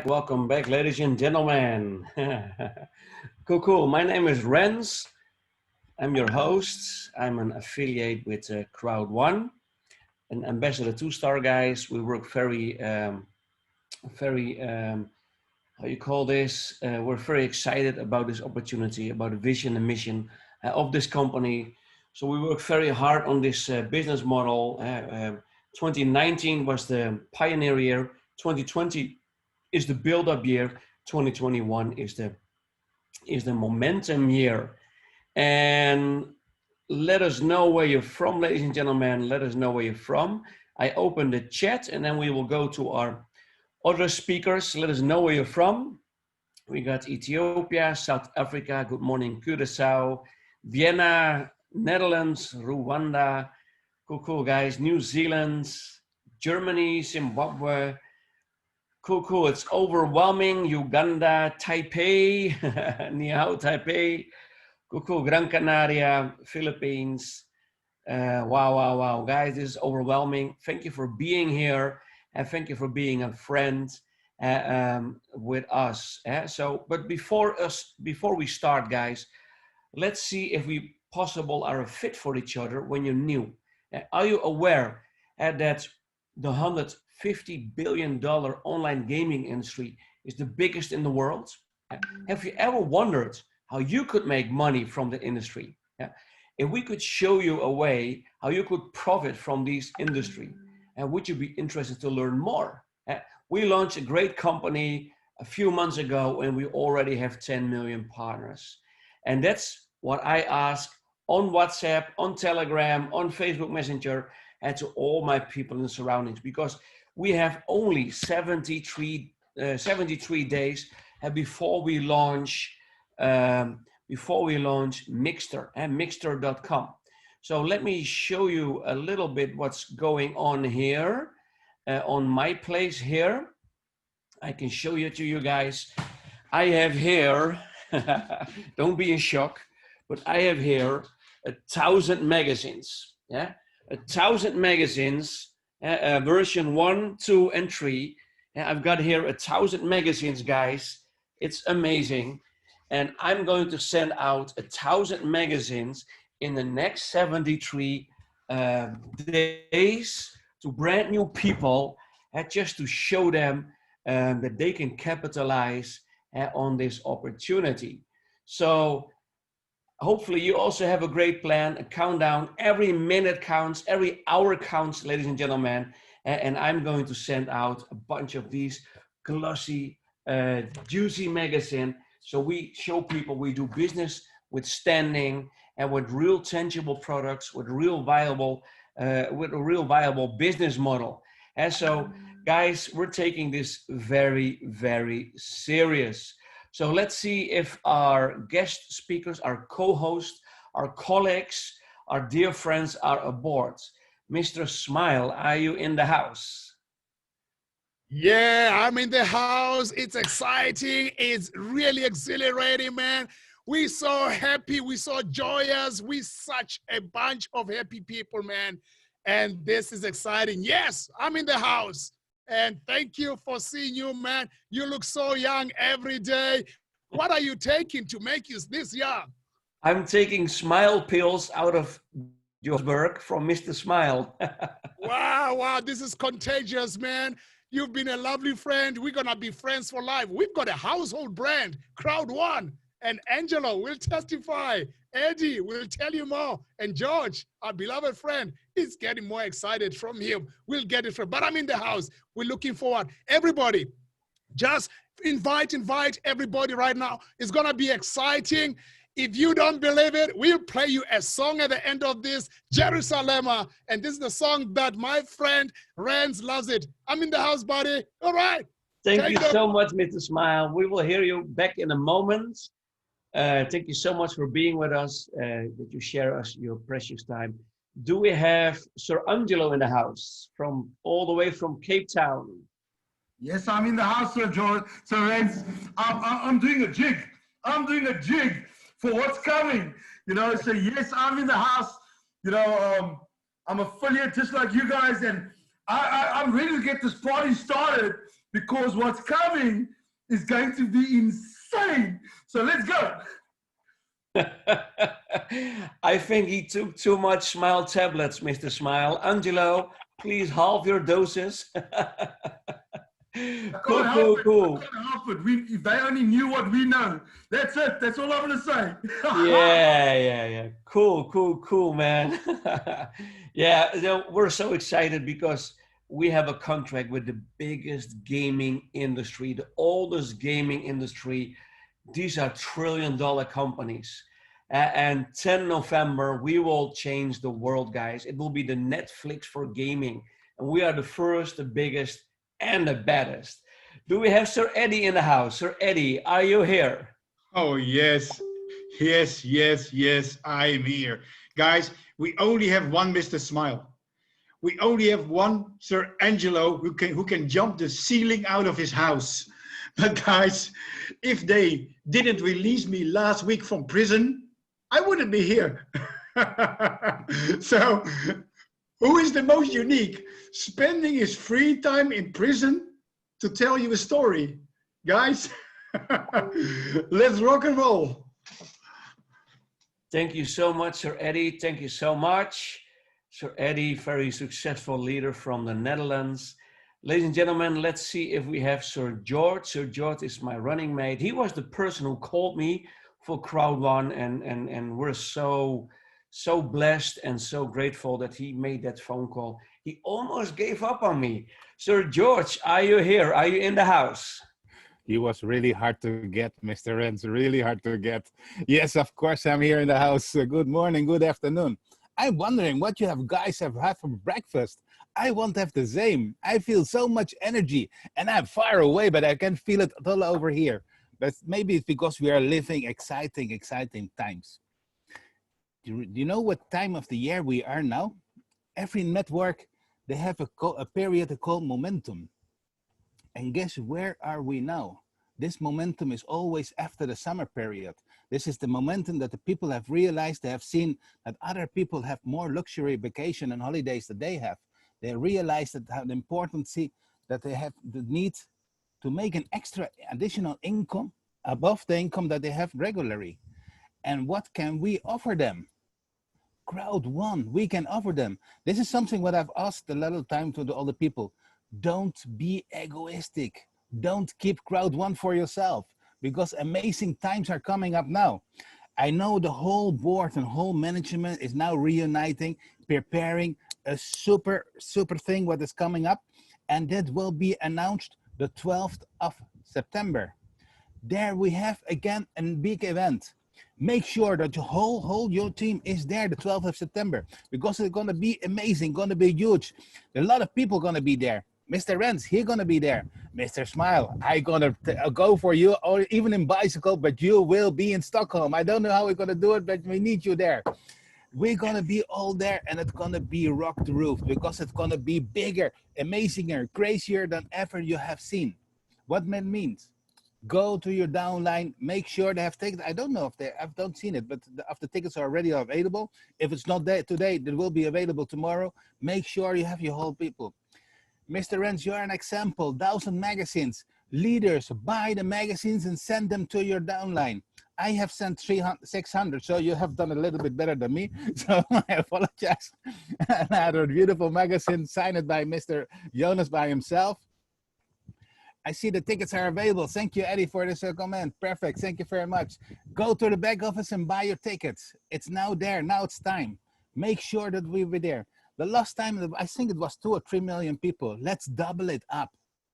Welcome back, ladies and gentlemen. Cool. My name is Renz. I'm your host. I'm an affiliate with Crowd1, an ambassador two-star guys. We work very, how you call this? We're very excited about this opportunity, about the vision and mission of this company. So we work very hard on this business model. 2019 was the pioneer year. 2020 is the build-up year. 2021 is the momentum year. And let us know where you're from, ladies and gentlemen. Let us know where you're from. I open the chat and then we will go to our other speakers. Let us know where you're from. We got Ethiopia, South Africa, good morning, Curaçao, Vienna, Netherlands, Rwanda, cool guys, New Zealand, Germany, Zimbabwe, cool, it's overwhelming, Uganda, Taipei, Ni hao Taipei, cool, Gran Canaria, Philippines, wow, guys, this is overwhelming. Thank you for being here and thank you for being a friend with us. But before we start, guys, let's see if we possible are a fit for each other when you're new. Are you aware that the $150 billion online gaming industry is the biggest in the world? Have you ever wondered how you could make money from the industry? If we could show you a way how you could profit from this industry, would you be interested to learn more? We launched a great company a few months ago and we already have 10 million partners. And that's what I ask on WhatsApp, on Telegram, on Facebook Messenger, and to all my people in the surroundings, because we have only 73 days before we launch Mixter and Mixter.com. So let me show you a little bit what's going on here on my place here. I can show you to you guys. I have here, don't be in shock, but I have here 1,000 magazines. 1,000 magazines, version 1, 2, and 3. I've got here 1,000 magazines, guys. It's amazing. And I'm going to send out 1,000 magazines in the next 73 days to brand new people, just to show them that they can capitalize on this opportunity. So hopefully you also have a great plan, a countdown. Every minute counts, every hour counts, ladies and gentlemen. And I'm going to send out a bunch of these glossy, juicy magazine. So we show people we do business with standing and with real tangible products, with a real viable business model. And so, guys, we're taking this very, very serious. So let's see if our guest speakers, our co-hosts, our colleagues, our dear friends are aboard. Mr. Smile, are you in the house? Yeah, I'm in the house. It's exciting. It's really exhilarating, man. We're so happy. We're so joyous. We're such a bunch of happy people, man. And this is exciting. Yes, I'm in the house. And thank you for seeing you, man. You look so young every day. What are you taking to make you this young? I'm taking smile pills out of Johannesburg from Mr. Smile. Wow, this is contagious, man. You've been a lovely friend. We're going to be friends for life. We've got a household brand, Crowd1. And Angelo will testify. Eddie will tell you more. And George, our beloved friend, is getting more excited from him. We'll get it from, but I'm in the house. We're looking forward. Everybody, just invite everybody right now. It's going to be exciting. If you don't believe it, we'll play you a song at the end of this, Jerusalem. And this is the song that my friend Renz loves it. I'm in the house, buddy. All right. Thank you so much, Mr. Smile. We will hear you back in a moment. Thank you so much for being with us, that you share us your precious time. Do we have Sir Angelo in the house, from all the way from Cape Town? Yes, I'm in the house, Sir George. Sir Renz, I'm doing a jig. I'm doing a jig for what's coming. You know, so yes, I'm in the house. You know, I'm affiliate just like you guys, and I'm ready to get this party started. because what's coming is going to be insane. So let's go. I think he took too much Smile tablets, Mr. Smile. Angelo, please halve your doses. I Cool, can't help cool, it. I cool. can't help it. If they only knew what we know, that's it. That's all I'm going to say. Yeah. Cool, cool, cool, man. Yeah, we're so excited because we have a contract with the biggest gaming industry, the oldest gaming industry. These are trillion-dollar companies. And 10 November, we will change the world, guys. It will be the Netflix for gaming. And we are the first, the biggest, and the baddest. Do we have Sir Eddie in the house? Sir Eddie, are you here? Oh, yes. Yes, I'm here. Guys, we only have one Mr. Smile. We only have one Sir Angelo who can jump the ceiling out of his house. But guys, if they didn't release me last week from prison, I wouldn't be here. So, who is the most unique? Spending his free time in prison to tell you a story. Guys, let's rock and roll. Thank you so much, Sir Eddie. Thank you so much. Sir Eddie, very successful leader from the Netherlands. Ladies and gentlemen, let's see if we have Sir George. Sir George is my running mate. He was the person who called me for Crowd1, and we're so blessed and so grateful that he made that phone call. He almost gave up on me. Sir George, are you here? Are you in the house? He was really hard to get, Mr. Renz, really hard to get. Yes, of course, I'm here in the house. Good morning, good afternoon. I'm wondering what you guys have had for breakfast. I won't have the same. I feel so much energy, and I'm far away, but I can feel it all over here. But maybe it's because we are living exciting times. Do you know what time of the year we are now? Every network, they have a period called momentum. And guess where are we now? This momentum is always after the summer period. This is the momentum that the people have realized. They have seen that other people have more luxury vacation and holidays than they have. They realize that how important that they have the need to make an extra additional income above the income that they have regularly. And what can we offer them? Crowd1, we can offer them. This is something what I've asked a lot of time to all the people. Don't be egoistic. Don't keep Crowd1 for yourself, because amazing times are coming up now. I know the whole board and whole management is now reuniting, preparing a super thing what is coming up, and that will be announced the 12th of September. There we have again a big event. Make sure that your team is there the 12th of September, because it's going to be amazing, going to be huge. A lot of people going to be there. Mr. Renz, he's going to be there. Mr. Smile, I'm going to go for you, or even in bicycle, but you will be in Stockholm. I don't know how we're going to do it, but we need you there. We're going to be all there, and it's going to be rock the roof, because it's going to be bigger, amazinger, crazier than ever you have seen. What that means? Go to your downline, make sure they have tickets. I don't know if I don't seen it, but if the tickets are already available, if it's not there today, it will be available tomorrow. Make sure you have your whole people. Mr. Renz, you're an example. 1,000 magazines. Leaders, buy the magazines and send them to your downline. I have sent 600, so you have done a little bit better than me. So I apologize. And I had a beautiful magazine signed by Mr. Jonas by himself. I see the tickets are available. Thank you, Eddie, for this comment. Perfect. Thank you very much. Go to the back office and buy your tickets. It's now there. Now it's time. Make sure that we were there. The last time, I think it was 2 or 3 million people. Let's double it up.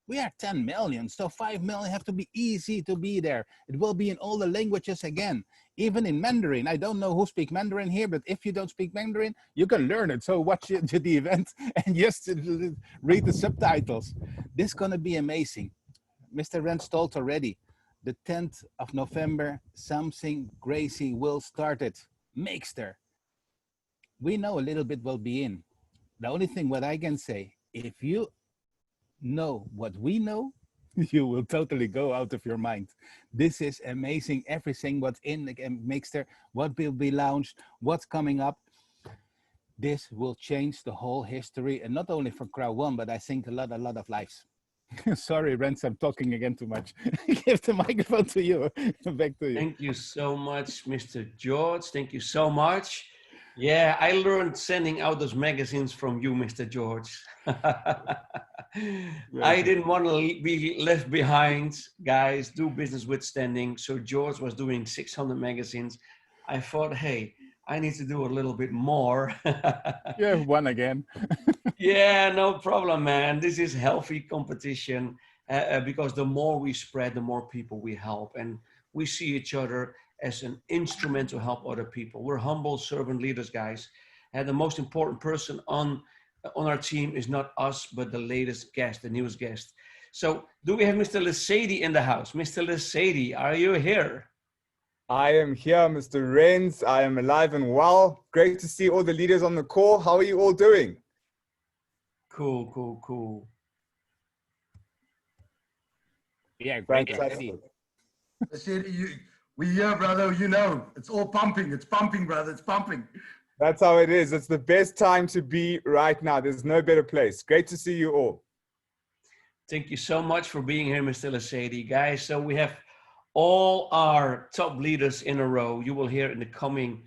We are 10 million, so 5 million have to be easy to be there. It will be in all the languages again, even in Mandarin. I don't know who speaks Mandarin here, but if you don't speak Mandarin, you can learn it. So watch the event and just read the subtitles. This is going to be amazing. Mr. Renz told already, the 10th of November, something crazy will start it. Mixter. We know a little bit will be in. The only thing what I can say, if you know what we know, you will totally go out of your mind. This is amazing. Everything what's in the Mixter, what will be launched, what's coming up. This will change the whole history, and not only for Crowd1, but I think a lot of lives. Sorry, Rens, I'm talking again too much. Give the microphone to you. Back to you. Thank you so much, Mr. George. Thank you so much. Yeah, I learned sending out those magazines from you, Mr. George. I didn't want to be left behind, guys. Do business with standing. So George was doing 600 magazines. I thought, hey, I need to do a little bit more. You have one again. Yeah, no problem, man. This is healthy competition because the more we spread, the more people we help. And we see each other as an instrument to help other people. We're humble servant leaders, guys. And the most important person on our team is not us, but the latest guest, the newest guest. So do we have Mr. Lesady in the house? Mr. Lesady, are you here? I am here, Mr. Renz. I am alive and well. Great to see all the leaders on the call. How are you all doing? Cool, cool, cool. Yeah, great. Fantastic. We here, brother. You know, it's all pumping. It's pumping, brother. It's pumping. That's how it is. It's the best time to be right now. There's no better place. Great to see you all. Thank you so much for being here, Mr. Lesady. Guys, so we have all our top leaders in a row. You will hear in the coming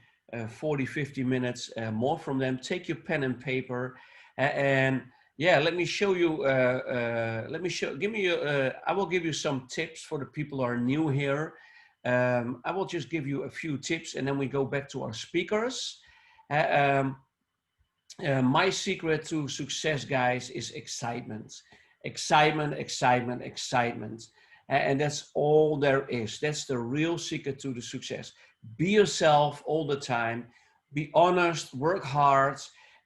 40, 50 minutes more from them. Take your pen and paper and yeah, let me show you, I will give you some tips for the people who are new here. I will just give you a few tips and then we go back to our speakers. My secret to success, guys, is excitement. Excitement, excitement, excitement. And that's all there is. That's the real secret to the success. Be yourself all the time. Be honest, work hard,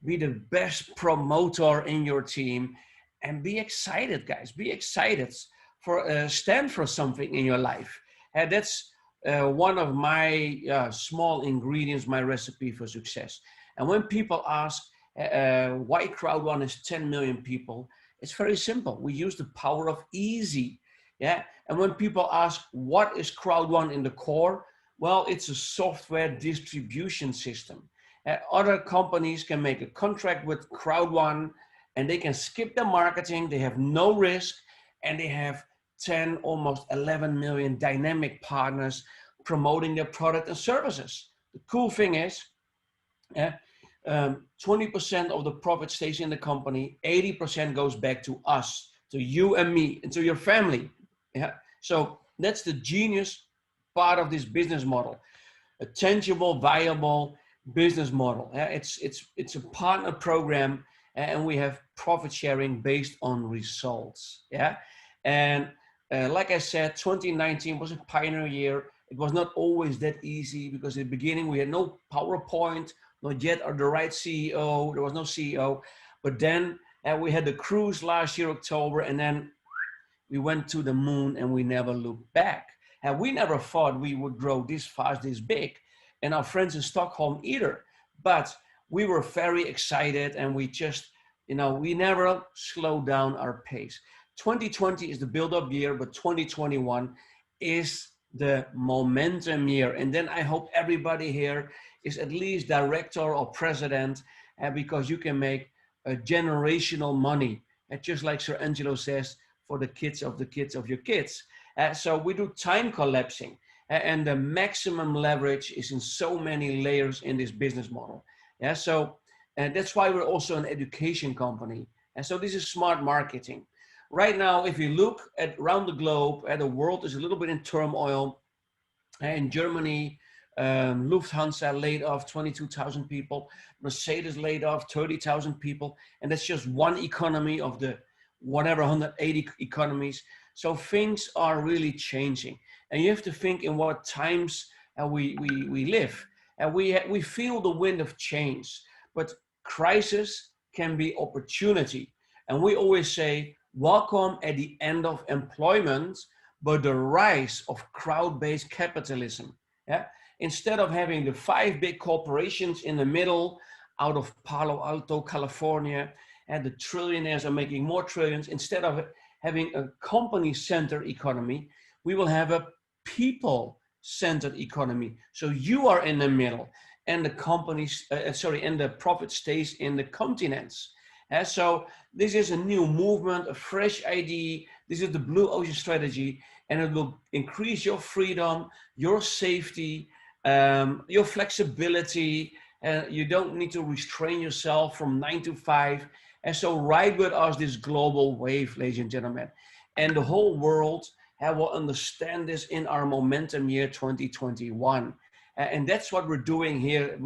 be the best promoter in your team, and be excited, guys. Be excited for stand for something in your life. And that's one of my small ingredients, my recipe for success. And when people ask why Crowd1 is 10 million people, it's very simple. We use the power of easy. Yeah. And when people ask what is Crowd1 in the core, well, it's a software distribution system. Other companies can make a contract with Crowd1 and they can skip the marketing. They have no risk and they have 10, almost 11 million dynamic partners promoting their product and services. The cool thing is, 20% of the profit stays in the company, 80% goes back to us, to you and me, and to your family. Yeah. So that's the genius part of this business model, a tangible, viable business model. It's a partner program, and we have profit sharing based on results. Yeah. And like I said, 2019 was a pioneer year. It was not always that easy because in the beginning we had no PowerPoint, not yet or the right CEO. There was no CEO. But then we had the cruise last year, October, and then we went to the moon and we never looked back. And we never thought we would grow this fast, this big. And our friends in Stockholm either. But we were very excited and we just, we never slowed down our pace. 2020 is the build-up year, but 2021 is the momentum year. And then I hope everybody here is at least director or president because you can make a generational money. Just like Sir Angelo says, for the kids of your kids. So we do time collapsing and the maximum leverage is in so many layers in this business model. Yeah, so and that's why we're also an education company. And so this is smart marketing. Right now, if you look at around the globe, the world is a little bit in turmoil. In Germany, Lufthansa laid off 22,000 people. Mercedes laid off 30,000 people. And that's just one economy of the whatever 180 economies. So things are really changing. And you have to think in what times we live. And we feel the wind of change. But crisis can be opportunity. And we always say, welcome at the end of employment, but the rise of crowd-based capitalism. Yeah? Instead of having the 5 big corporations in the middle out of Palo Alto, California, and the trillionaires are making more trillions, instead of having a company-centered economy, we will have a people-centered economy. So you are in the middle and the companies, and the profit stays in the continents. So this is a new movement, a fresh idea. This is the blue ocean strategy, and it will increase your freedom, your safety, your flexibility. You don't need to restrain yourself from 9 to 5. And so ride with us this global wave, ladies and gentlemen. And the whole world will understand this in our momentum year 2021. And that's what we're doing here.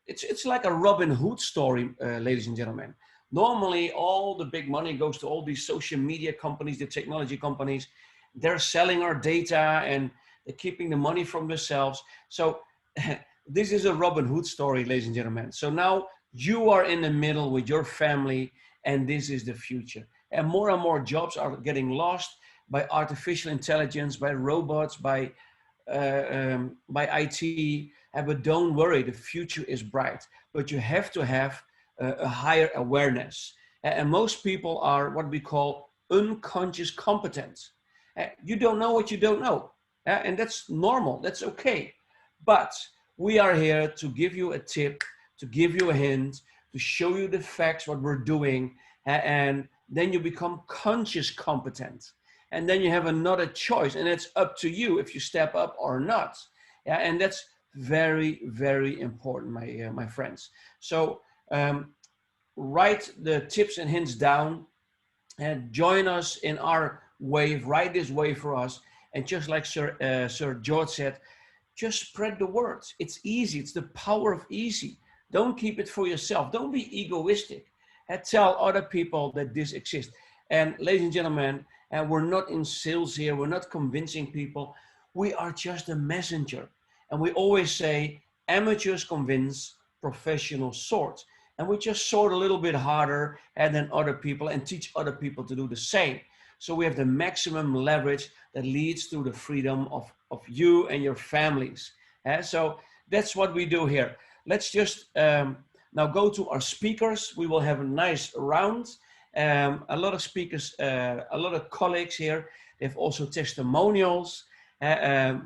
It's like a Robin Hood story, ladies and gentlemen. Normally, all the big money goes to all these social media companies, the technology companies. They're selling our data and they're keeping the money from themselves. So this is a Robin Hood story, ladies and gentlemen. So now you are in the middle with your family, and this is the future. And more jobs are getting lost by artificial intelligence, by robots, by IT. But don't worry, the future is bright. But you have to have a higher awareness. And most people are what we call unconscious competent. You don't know what you don't know. And that's normal, that's okay. But we are here to give you a tip, to give you a hint, to show you the facts, what we're doing, and then you become conscious competent. And then you have another choice, and it's up to you if you step up or not. And that's very, very important, my friends. So write the tips and hints down and join us in our wave. Ride this wave for us. And just like Sir George said, just spread the word. It's easy. It's the power of easy. Don't keep it for yourself. Don't be egoistic. And tell other people that this exists. And ladies and gentlemen, we're not in sales here. We're not convincing people. We are just a messenger. And we always say, amateurs convince, professionals sort. And we just sort a little bit harder than other people and teach other people to do the same. So we have the maximum leverage that leads to the freedom of you and your families. So that's what we do here. Let's just now go to our speakers. We will have a nice round. A lot of speakers, a lot of colleagues here. They have also testimonials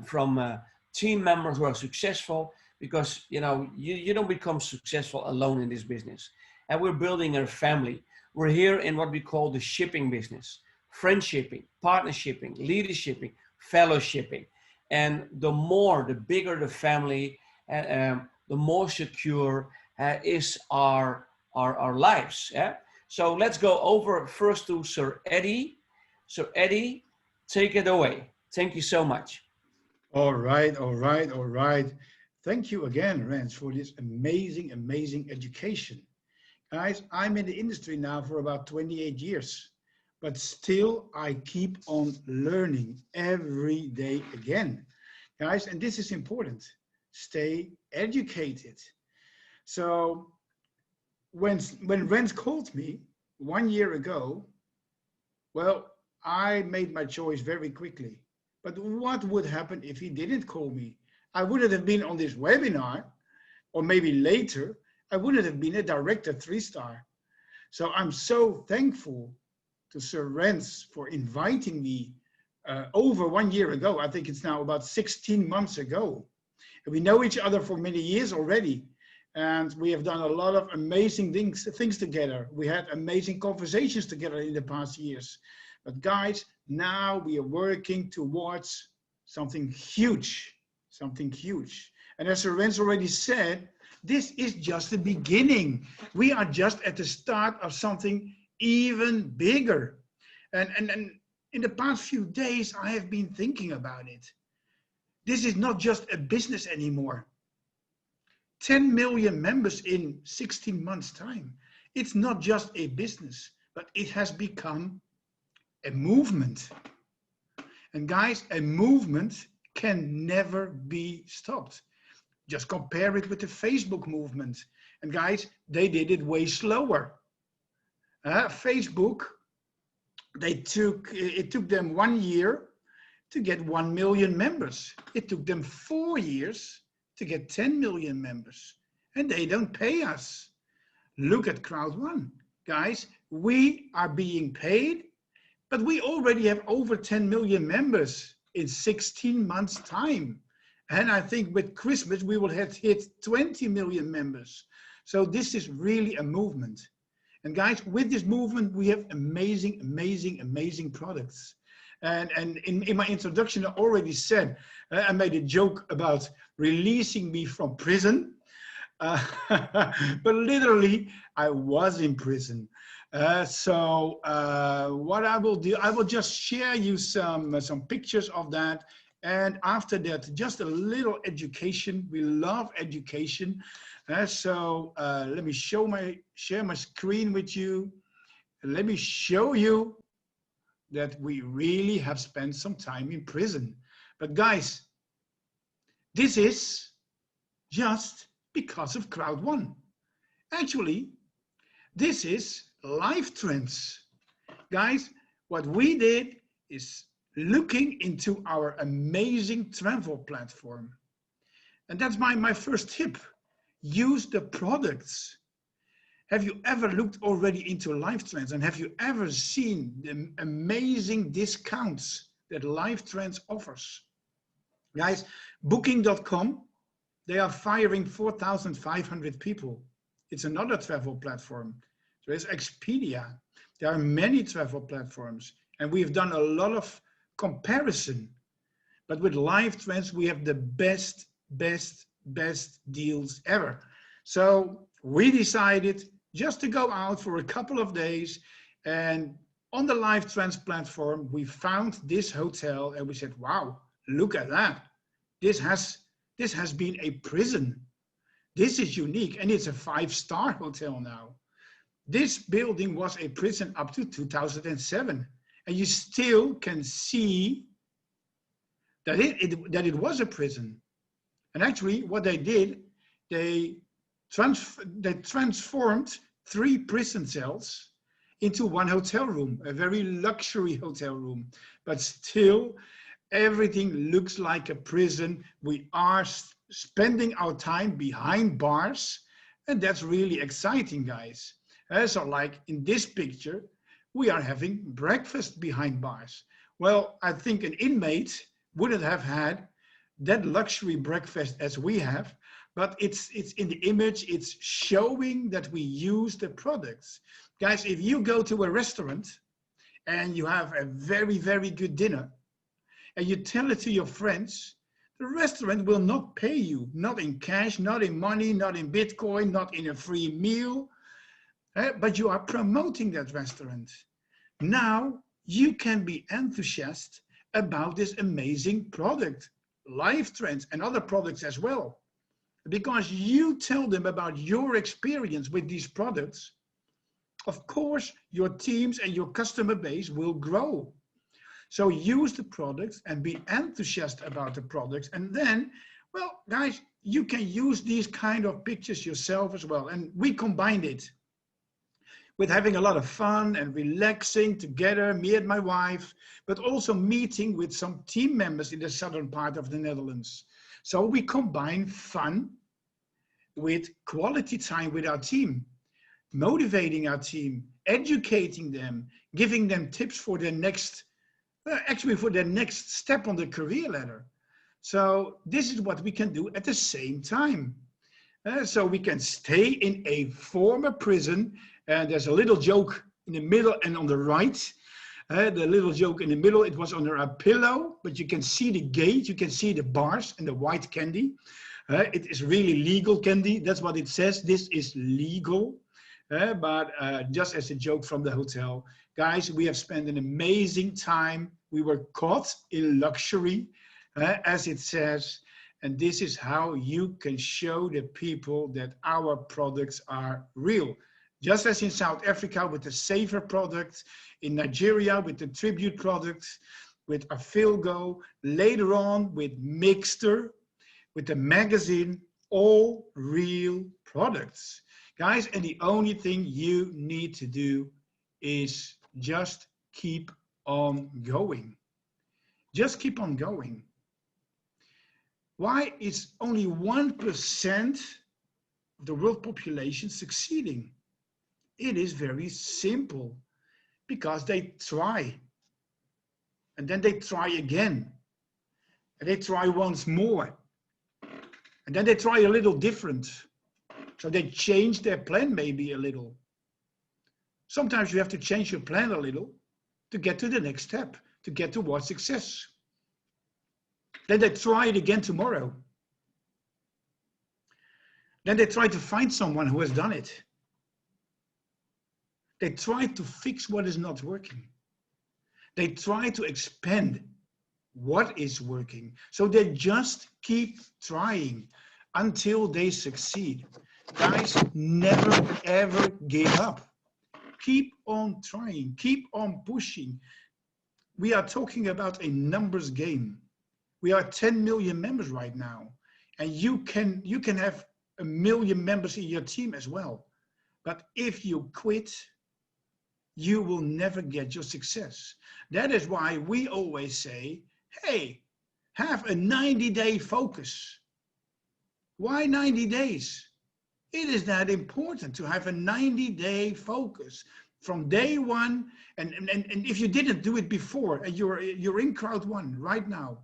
from team members who are successful, because you don't become successful alone in this business. And we're building a family. We're here in what we call the shipping business: friendshipping, partnershipping, leadershiping, fellowshipping. And the bigger the family, the more secure is our lives. Yeah? So let's go over first to Sir Eddie. Sir Eddie, take it away. Thank you so much. All right. Thank you again, Rens, for this amazing, amazing education. Guys, I'm in the industry now for about 28 years, but still I keep on learning every day again. Guys, and this is important. Stay educated. So when Rens called me 1 year ago, well, I made my choice very quickly. But what would happen if he didn't call me? I wouldn't have been on this webinar, or maybe later, I wouldn't have been a director 3-star. So I'm so thankful to Sir Rens for inviting me over 1 year ago. I think it's now about 16 months ago. And we know each other for many years already. And we have done a lot of amazing things together. We had amazing conversations together in the past years. But guys, now we are working towards something huge, And as Sir Rens already said, this is just the beginning. We are just at the start of something even bigger. And in the past few days, I have been thinking about it. This is not just a business anymore. 10 million members in 16 months' time. It's not just a business, but it has become a movement. And guys, a movement can never be stopped. Just compare it with the Facebook movement. And guys, they did it way slower. Facebook, it took them 1 year to get 1 million members. It took them 4 years to get 10 million members. And they don't pay us. Look at Crowd1. Guys, we are being paid, but we already have over 10 million members in 16 months' time. And I think with Christmas, we will have hit 20 million members. So this is really a movement. And guys, with this movement, we have amazing, amazing, amazing products. And in my introduction, I already said, I made a joke about releasing me from prison. But literally, I was in prison. What I will do, I will just share you some pictures of that. And after that, just a little education. We love education. Let me share my screen with you. Let me show you that we really have spent some time in prison. But guys, this is just because of Crowd1. Actually, this is life trends. Guys, what we did is looking into our amazing travel platform. And that's my first tip. Use the products. Have you ever looked already into life trends, and have you ever seen the amazing discounts that life trends offers? Guys, booking.com, they are firing 4,500 people. It's another travel platform. There's Expedia. There are many travel platforms, and we've done a lot of comparison. But with live trends, we have the best deals ever. So we decided just to go out for a couple of days, and on the live trends platform, we found this hotel and we said, wow, look at that. This has been a prison. This is unique, and it's a 5-star hotel now. This building was a prison up to 2007, and you still can see that it was a prison. And actually, what they did, they transformed 3 prison cells into 1 hotel room, a very luxury hotel room, but still everything looks like a prison. We are spending our time behind bars, and that's really exciting, guys. So like in this picture, we are having breakfast behind bars. Well, I think an inmate wouldn't have had that luxury breakfast as we have, but it's in the image, it's showing that we use the products. Guys, if you go to a restaurant and you have a very good dinner, and you tell it to your friends, the restaurant will not pay you, not in cash, not in money, not in Bitcoin, not in a free meal, but you are promoting that restaurant. Now you can be enthusiastic about this amazing product, live trends and other products as well. Because you tell them about your experience with these products, of course, your teams and your customer base will grow. So use the products and be enthusiastic about the products. And then, well, guys, you can use these kind of pictures yourself as well. And we combined it with having a lot of fun and relaxing together, me and my wife, but also meeting with some team members in the southern part of the Netherlands. So we combine fun with quality time with our team, motivating our team, educating them, giving them tips for their next for their next step on the career ladder. So this is what we can do at the same time. So we can stay in a former prison, and there's a little joke in the middle and on the right. The little joke in the middle, it was under a pillow, but you can see the gate, you can see the bars and the white candy. It is really legal candy, that's what it says, this is legal. But just as a joke from the hotel, guys, we have spent an amazing time. We were caught in luxury, as it says, and this is how you can show the people that our products are real. Just as in South Africa with the Saver product, in Nigeria with the Tribute products, with Afilgo, later on with Mixter, with the magazine, all real products. Guys, and the only thing you need to do is just keep on going. Just keep on going. Why is only 1% of the world population succeeding? It is very simple, because they try, and then they try again, and they try once more, and then they try a little different. So they change their plan maybe a little. Sometimes you have to change your plan a little to get to the next step, to get towards success. Then they try it again tomorrow. Then they try to find someone who has done it. They try to fix what is not working. They try to expand what is working. So they just keep trying until they succeed. Guys, never ever give up. Keep on trying, keep on pushing. We are talking about a numbers game. We are 10 million members right now, and you can have 1 million members in your team as well. But if you quit, you will never get your success. That is why we always say, hey, have a 90-day focus. Why 90 days? It is that important to have a 90-day focus from day one. And if you didn't do it before, and you're in Crowd1 right now,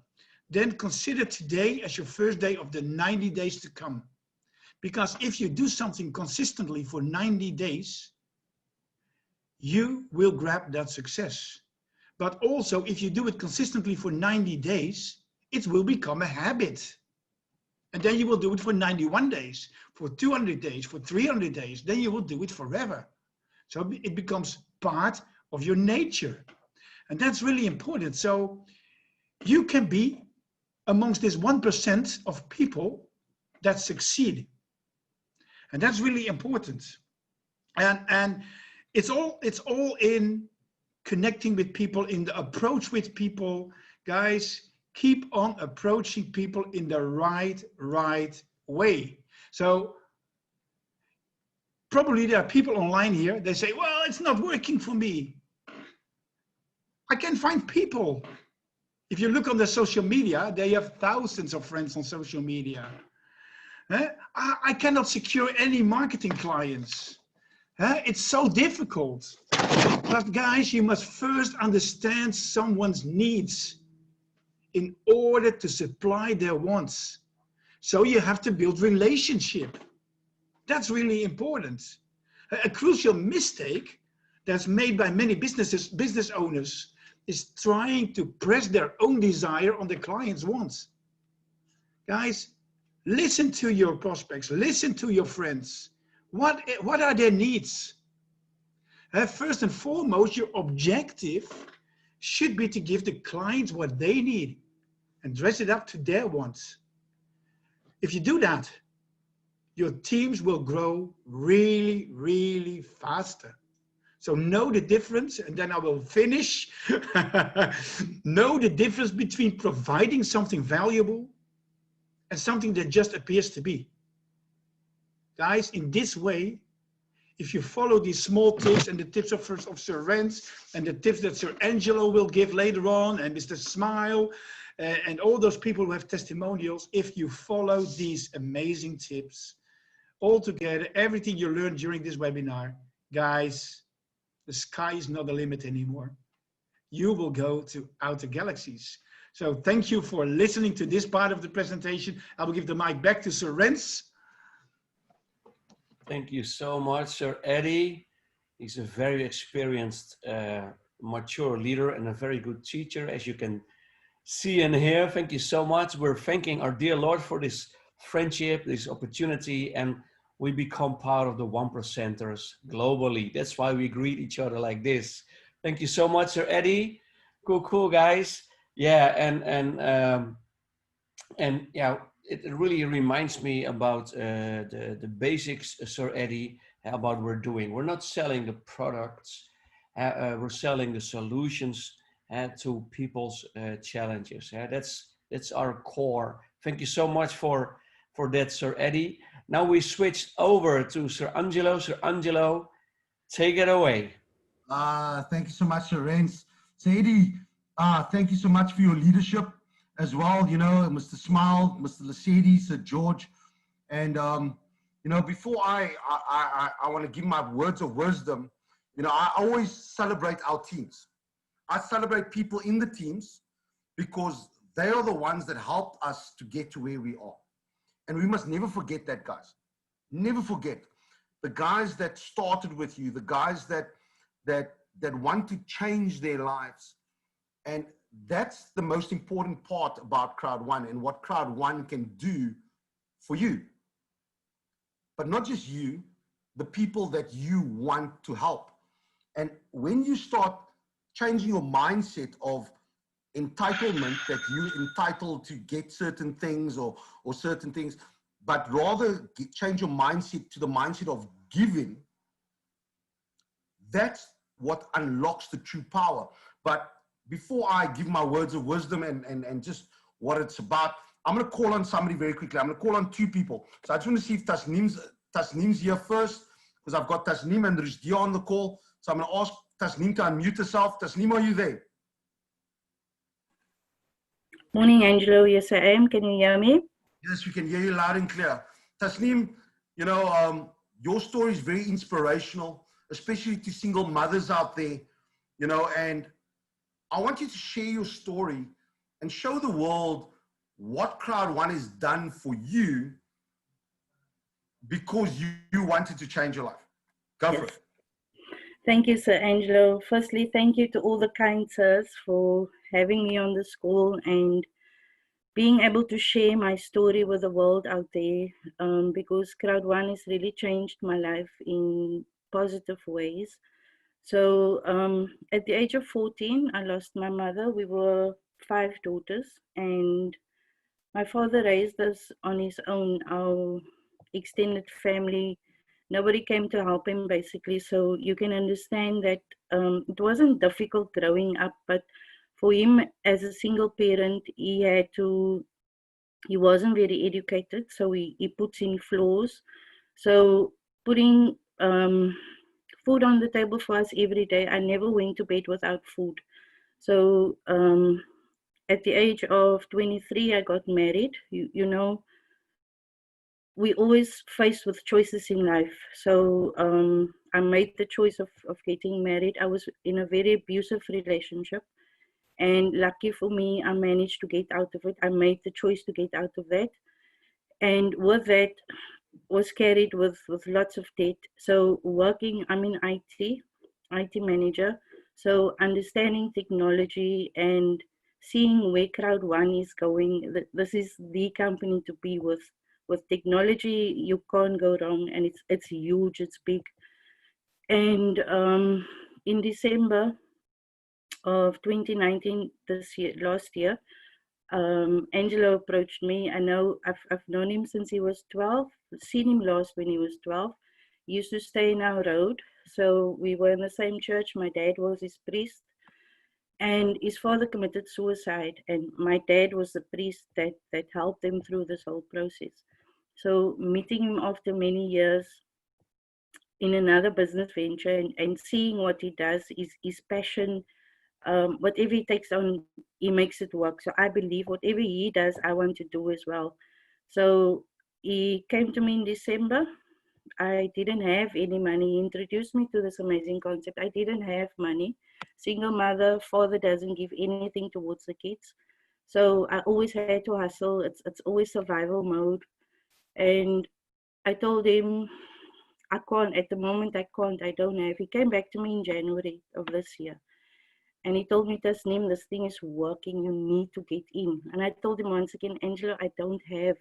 then consider today as your first day of the 90 days to come. Because if you do something consistently for 90 days, you will grab that success. But also, if you do it consistently for 90 days, it will become a habit. And then you will do it for 91 days, for 200 days, for 300 days. Then you will do it forever. So it becomes part of your nature. And that's really important. So you can be amongst this 1% of people that succeed. And that's really important. And it's all in connecting with people, in the approach with people. Guys, keep on approaching people in the right way. So probably there are people online here, they say, well, it's not working for me. I can find people. If you look on the social media, they have thousands of friends on social media. I cannot secure any marketing clients. It's so difficult. But guys, you must first understand someone's needs in order to supply their wants. So you have to build relationship. That's really important. A crucial mistake that's made by many business owners is trying to press their own desire on the client's wants. Guys, listen to your prospects, listen to your friends. What are their needs? First and foremost, your objective should be to give the clients what they need and dress it up to their wants. If you do that, your teams will grow really, really faster. So know the difference, and then I will finish. Know the difference between providing something valuable and something that just appears to be. Guys, in this way, if you follow these small tips and the tips of Sir Rens and the tips that Sir Angelo will give later on, and Mr. Smile, and all those people who have testimonials, if you follow these amazing tips, all together, everything you learned during this webinar, guys, the sky is not the limit anymore. You will go to outer galaxies. So thank you for listening to this part of the presentation. I will give the mic back to Sir Rens. Thank you so much, Sir Eddie. He's a very experienced, mature leader and a very good teacher, as you can see and hear. Thank you so much. We're thanking our dear Lord for this friendship, this opportunity, and we become part of the 1%ers globally. That's why we greet each other like this. Thank you so much, Sir Eddie. Cool, guys. Yeah, and yeah, it really reminds me about the basics, Sir Eddie, about what we're doing. We're not selling the products, we're selling the solutions to people's challenges. That's our core. Thank you so much for that, Sir Eddie. Now we switched over to Sir Angelo. Sir Angelo, take it away. Thank you so much, Sir Rens. So Eddie, thank you so much for your leadership as well. You know, Mr. Smile, Mr. Lasedi, Sir George, and you know, before I want to give my words of wisdom. You know, I always celebrate our teams. I celebrate people in the teams because they are the ones that helped us to get to where we are. And we must never forget that, guys. Never forget the guys that started with you, the guys that that want to change their lives. And that's the most important part about Crowd1 and what Crowd1 can do for you. But not just you, the people that you want to help. And when you start changing your mindset of entitlement, that you're entitled to get certain things or certain things, but rather change your mindset to the mindset of giving, that's what unlocks the true power. But before I give my words of wisdom and just what it's about, I'm going to call on somebody very quickly. I'm going to call on two people. So I just want to see if Tasneem's here first, because I've got Tasneem and Rishdia on the call. So I'm going to ask Tasneem to unmute herself. Tasneem, are you there? Morning, Angelo. Yes, I am. Can you hear me? Yes, we can hear you loud and clear. Tasneem, you know, your story is very inspirational, especially to single mothers out there, you know, and I want you to share your story and show the world what Crowd1 has done for you because you wanted to change your life. Go for it. Thank you, Sir Angelo. Firstly, thank you to all the kind sirs for having me on the call and being able to share my story with the world out there, because Crowd1 has really changed my life in positive ways. So at the age of 14, I lost my mother. We were 5 daughters, and my father raised us on his own. Our extended family, nobody came to help him, basically. So you can understand that it wasn't difficult growing up, but for him as a single parent, he wasn't very educated, so he puts in flaws. So putting food on the table for us every day. I never went to bed without food. So at the age of 23, I got married. You know, we always faced with choices in life. So I made the choice of getting married. I was in a very abusive relationship. And lucky for me, I managed to get out of it. I made the choice to get out of that. And with that was carried with lots of debt. So working, I'm in IT manager. So understanding technology and seeing where Crowd1 is going, this is the company to be with. With technology, you can't go wrong, and it's huge, it's big. And in December of 2019, last year, Angelo approached me. I know I've known him since he was 12, seen him last when he was 12. He used to stay in our road. So we were in the same church. My dad was his priest, and his father committed suicide. And my dad was the priest that helped him through this whole process. So meeting him after many years in another business venture and seeing what he does, his passion, whatever he takes on, he makes it work. So I believe whatever he does, I want to do as well. So he came to me in December. I didn't have any money. He introduced me to this amazing concept. I didn't have money. Single mother, father doesn't give anything towards the kids. So I always had to hustle. It's always survival mode. And I told him, I can't, at the moment I can't, I don't have. He came back to me in January of this year. And he told me, Tasneem, this thing is working. You need to get in. And I told him once again, Angelo, I don't have.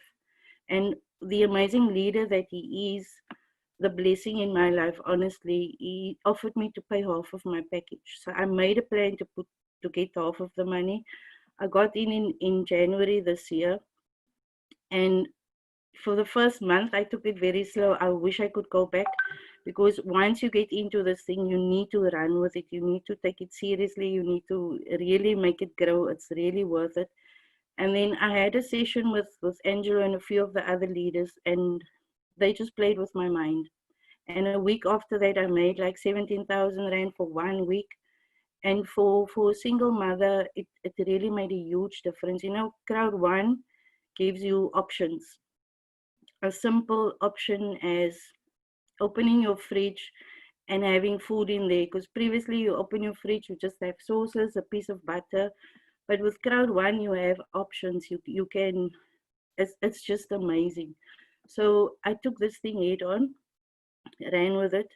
And the amazing leader that he is, the blessing in my life, honestly, he offered me to pay half of my package. So I made a plan to get half of the money. I got in January this year. And for the first month, I took it very slow. I wish I could go back, because once you get into this thing, you need to run with it. You need to take it seriously. You need to really make it grow. It's really worth it. And then I had a session with Angelo and a few of the other leaders, and they just played with my mind. And a week after that, I made like 17,000 Rand for 1 week. And for a single mother, it really made a huge difference. You know, Crowd1 gives you options. A simple option as opening your fridge and having food in there, because previously you open your fridge, you just have sauces, a piece of butter, but with Crowd1 you have options. You can, it's just amazing. So I took this thing head on, ran with it,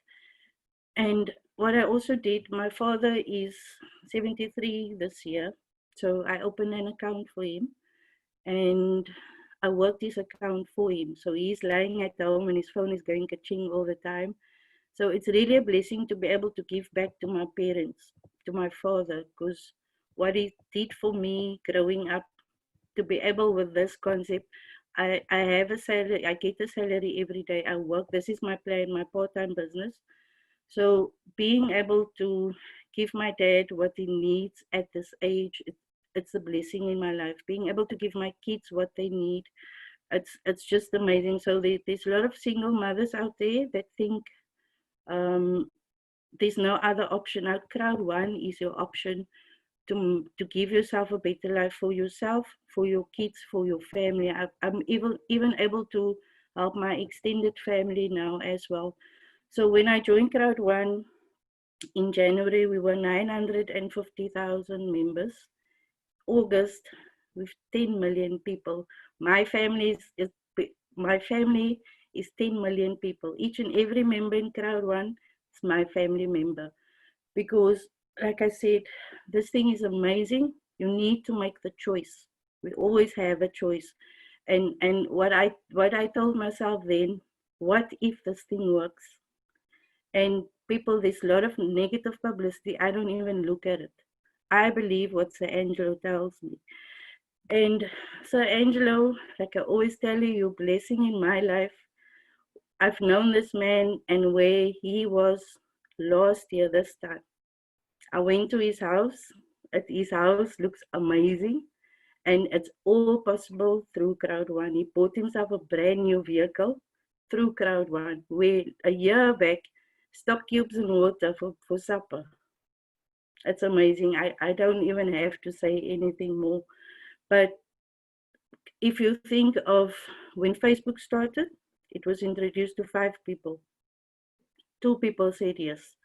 and what I also did, my father is 73 this year, so I opened an account for him, and I worked his account for him. So he's lying at home and his phone is going ka-ching all the time. So it's really a blessing to be able to give back to my parents, to my father, because what he did for me growing up, to be able with this concept, I have a salary, I get a salary every day. I work. This is my plan, my part-time business. So being able to give my dad what he needs at this age, it's a blessing in my life. Being able to give my kids what they need, it's just amazing. So there's a lot of single mothers out there that think um, there's no other option. Now, Crowd1 is your option to give yourself a better life for yourself, for your kids, for your family. I'm even able to help my extended family now as well. So when I joined Crowd1 in January, we were 950,000 members. August, with 10 million people. My family is 10 million people. Each and every member in Crowd1 is my family member. Because, like I said, this thing is amazing. You need to make the choice. We always have a choice. And what I told myself then, what if this thing works? And people, there's a lot of negative publicity. I don't even look at it. I believe what Sir Angelo tells me. And Sir Angelo, like I always tell you, you're a blessing in my life. I've known this man and where he was last year this time. I went to his house. His house looks amazing. And it's all possible through Crowd1. He bought himself a brand new vehicle through Crowd1, where a year back, stock cubes and water for supper. It's amazing. I don't even have to say anything more. But if you think of when Facebook started, it was introduced to 5 people. 2 people said yes.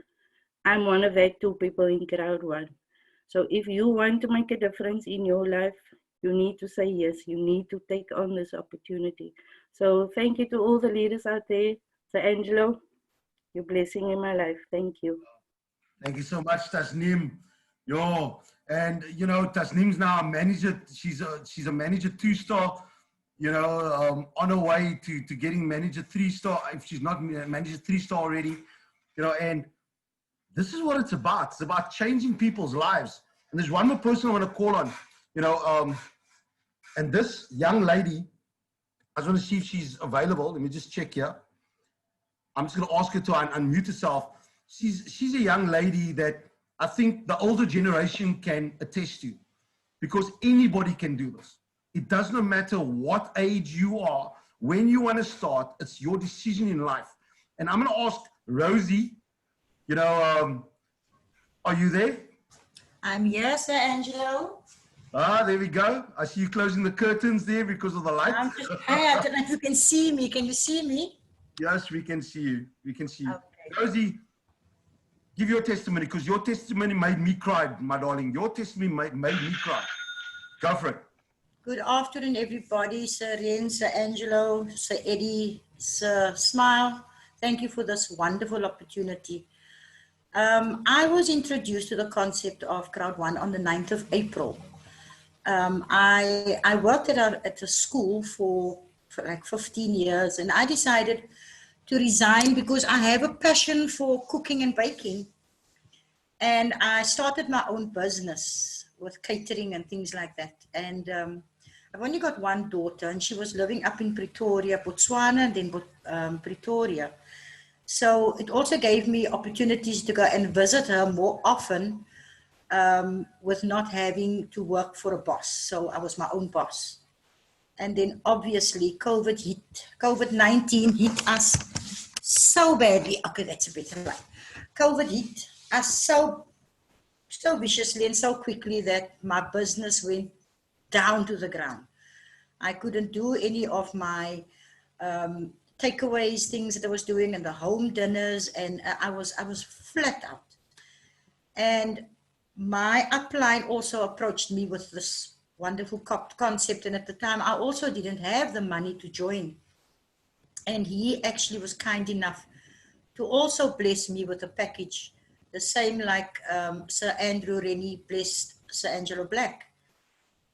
I'm one of that 2 people in Crowd1. So if you want to make a difference in your life, you need to say yes. You need to take on this opportunity. So thank you to all the leaders out there. So Angelo, you're a blessing in my life. Thank you. Thank you so much, Tasneem. Yo, and you know, Tasneem's now a manager. She's a manager 2-star. You know, on her way to getting manager 3-star. If she's not manager 3-star already, you know, and this is what it's about. It's about changing people's lives. And there's one more person I want to call on. You know, and this young lady, I just want to see if she's available. Let me just check here. I'm just going to ask her to unmute herself. She's a young lady that I think the older generation can attest to, because anybody can do this. It does not matter what age you are, when you want to start, it's your decision in life. And I'm going to ask Rosie, you know, are you there? I'm here, Sir Angelo. Ah, there we go. I see you closing the curtains there because of the light. I don't know if you can see me. Can you see me? Yes, we can see you. We can see you. Okay. Rosie, give your testimony, because your testimony made me cry, my darling. Your testimony made me cry. Go for it. Good afternoon, everybody. Sir Ren, Sir Angelo, Sir Eddie, Sir Smile. Thank you for this wonderful opportunity. I was introduced to the concept of Crowd1 on the 9th of April. I worked at a school for like 15 years, and I decided to resign because I have a passion for cooking and baking. And I started my own business with catering and things like that. And I've only got one daughter, and she was living up in Pretoria, Botswana, and then Pretoria. So it also gave me opportunities to go and visit her more often, with not having to work for a boss. So I was my own boss. And then obviously COVID-19 hit us so badly. Okay, that's a better line. COVID hit us so viciously and so quickly that my business went down to the ground. I couldn't do any of my takeaways, things that I was doing, and the home dinners, and I was flat out. And my upline also approached me with this wonderful concept, and at the time I also didn't have the money to join, and he actually was kind enough to also bless me with a package the same like Sir Andrew Rennie blessed Sir Angelo Black.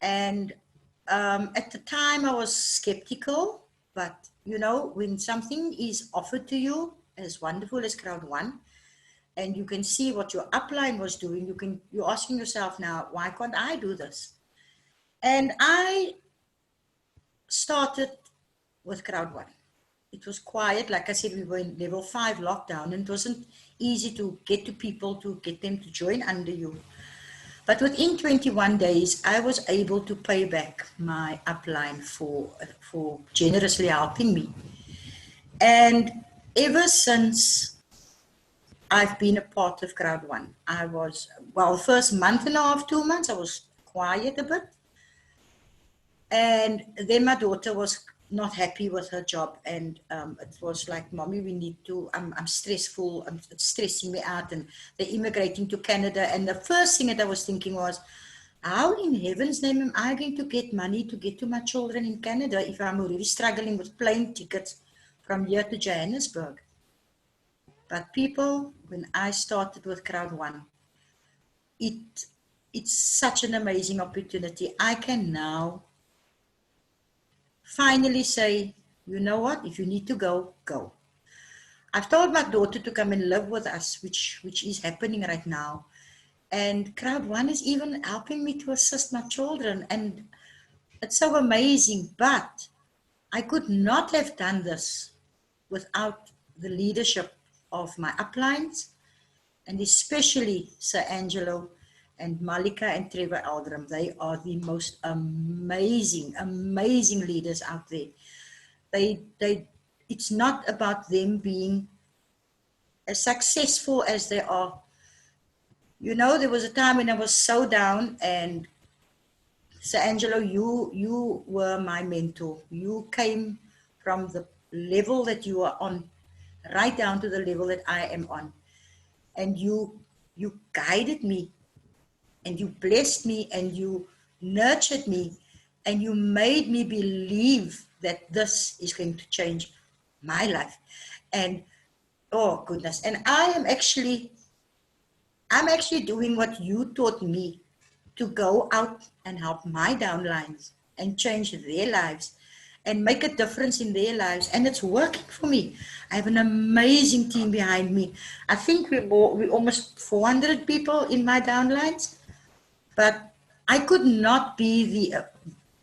And at the time I was skeptical, but you know, when something is offered to you as wonderful as Crowd1, and you can see what your upline was doing, you're asking yourself now, why can't I do this? And I started with Crowd1. It was quiet. Like I said, we were in level 5 lockdown, and it wasn't easy to get to people to get them to join under you. But within 21 days, I was able to pay back my upline for generously helping me. And ever since I've been a part of Crowd1, I was, well, the first month and a half, 2 months, I was quiet a bit. And then my daughter was not happy with her job, and it was like, Mommy, we need to, I'm stressful, it's stressing me out, and they're immigrating to Canada. And the first thing that I was thinking was, how in heaven's name am I going to get money to get to my children in Canada if I'm already struggling with plane tickets from here to Johannesburg? But people, when I started with Crowd1, it's such an amazing opportunity. I can now finally say, you know what, if you need to go, go. I've told my daughter to come and live with us, which is happening right now. And Crowd1 is even helping me to assist my children. And it's so amazing. But I could not have done this without the leadership of my uplines, and especially Sir Angelo and Malika and Trevor Aldram. They are the most amazing, amazing leaders out there. It's not about them being as successful as they are. You know, there was a time when I was so down, and Sir Angelo, you were my mentor. You came from the level that you are on right down to the level that I am on. And you guided me, and you blessed me, and you nurtured me, and you made me believe that this is going to change my life. And oh goodness, and I'm actually doing what you taught me, to go out and help my downlines and change their lives and make a difference in their lives. And it's working for me. I have an amazing team behind me. I think we're almost 400 people in my downlines, but I could not be the,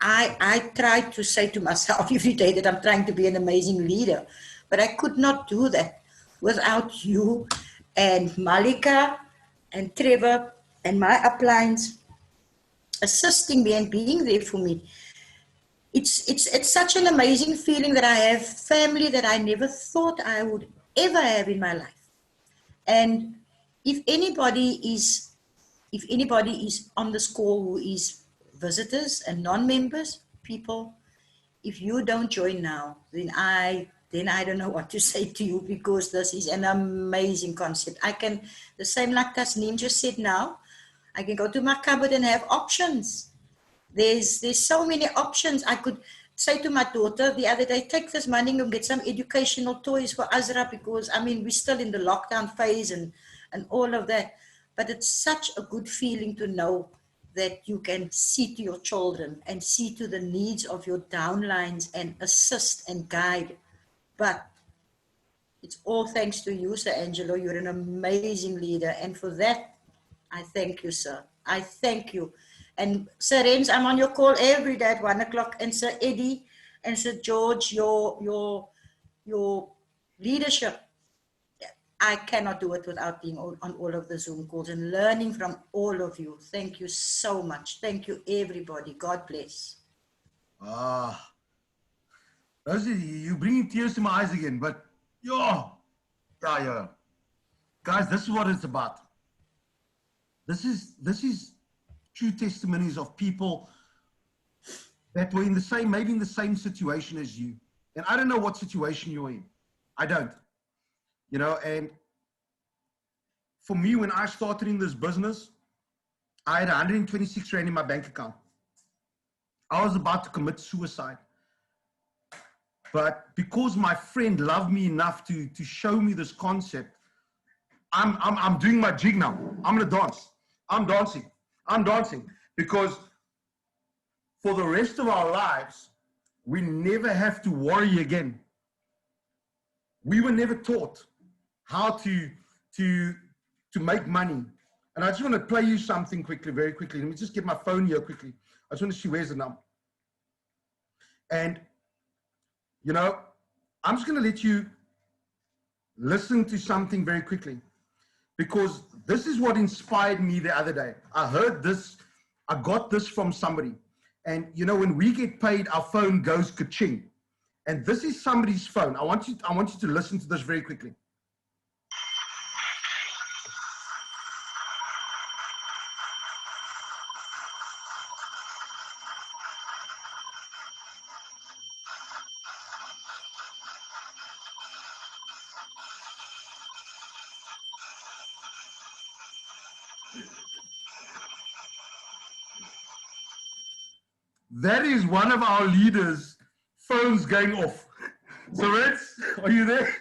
I tried to say to myself every day that I'm trying to be an amazing leader, but I could not do that without you and Malika and Trevor and my uplines assisting me and being there for me. It's such an amazing feeling that I have family that I never thought I would ever have in my life. And if anybody is on this call who is visitors and non-members, people, if you don't join now, then I don't know what to say to you, because this is an amazing concept. I can, the same like Tasneem just said now, I can go to my cupboard and have options. There's so many options. I could say to my daughter the other day, take this money and get some educational toys for Azra, because I mean, we're still in the lockdown phase and all of that. But it's such a good feeling to know that you can see to your children and see to the needs of your downlines and assist and guide. But it's all thanks to you, Sir Angelo. You're an amazing leader. And for that, I thank you, sir. I thank you. And Sir Renz, I'm on your call every day at 1 o'clock. And Sir Eddie and Sir George, your leadership, I cannot do it without being on all of the Zoom calls and learning from all of you. Thank you so much. Thank you, everybody. God bless. Rosie, you're bringing tears to my eyes again, but yeah. Guys, this is what it's about. This is true testimonies of people that were in the same, maybe in the same situation as you. And I don't know what situation you're in. I don't. You know, and for me, when I started in this business, I had 126 Rand in my bank account. I was about to commit suicide. But because my friend loved me enough to show me this concept, I'm doing my jig now. I'm gonna dance. I'm dancing. I'm dancing because for the rest of our lives, we never have to worry again. We were never taught how to make money. And I just want to play you something quickly, very quickly. Let me just get my phone here quickly. I just want to see where's it now. And, you know, I'm just going to let you listen to something very quickly, because this is what inspired me the other day. I heard this, I got this from somebody. And, you know, when we get paid, our phone goes ka-ching. And this is somebody's phone. I want you to listen to this very quickly. That is one of our leaders' phones going off. So, Reds, are you there?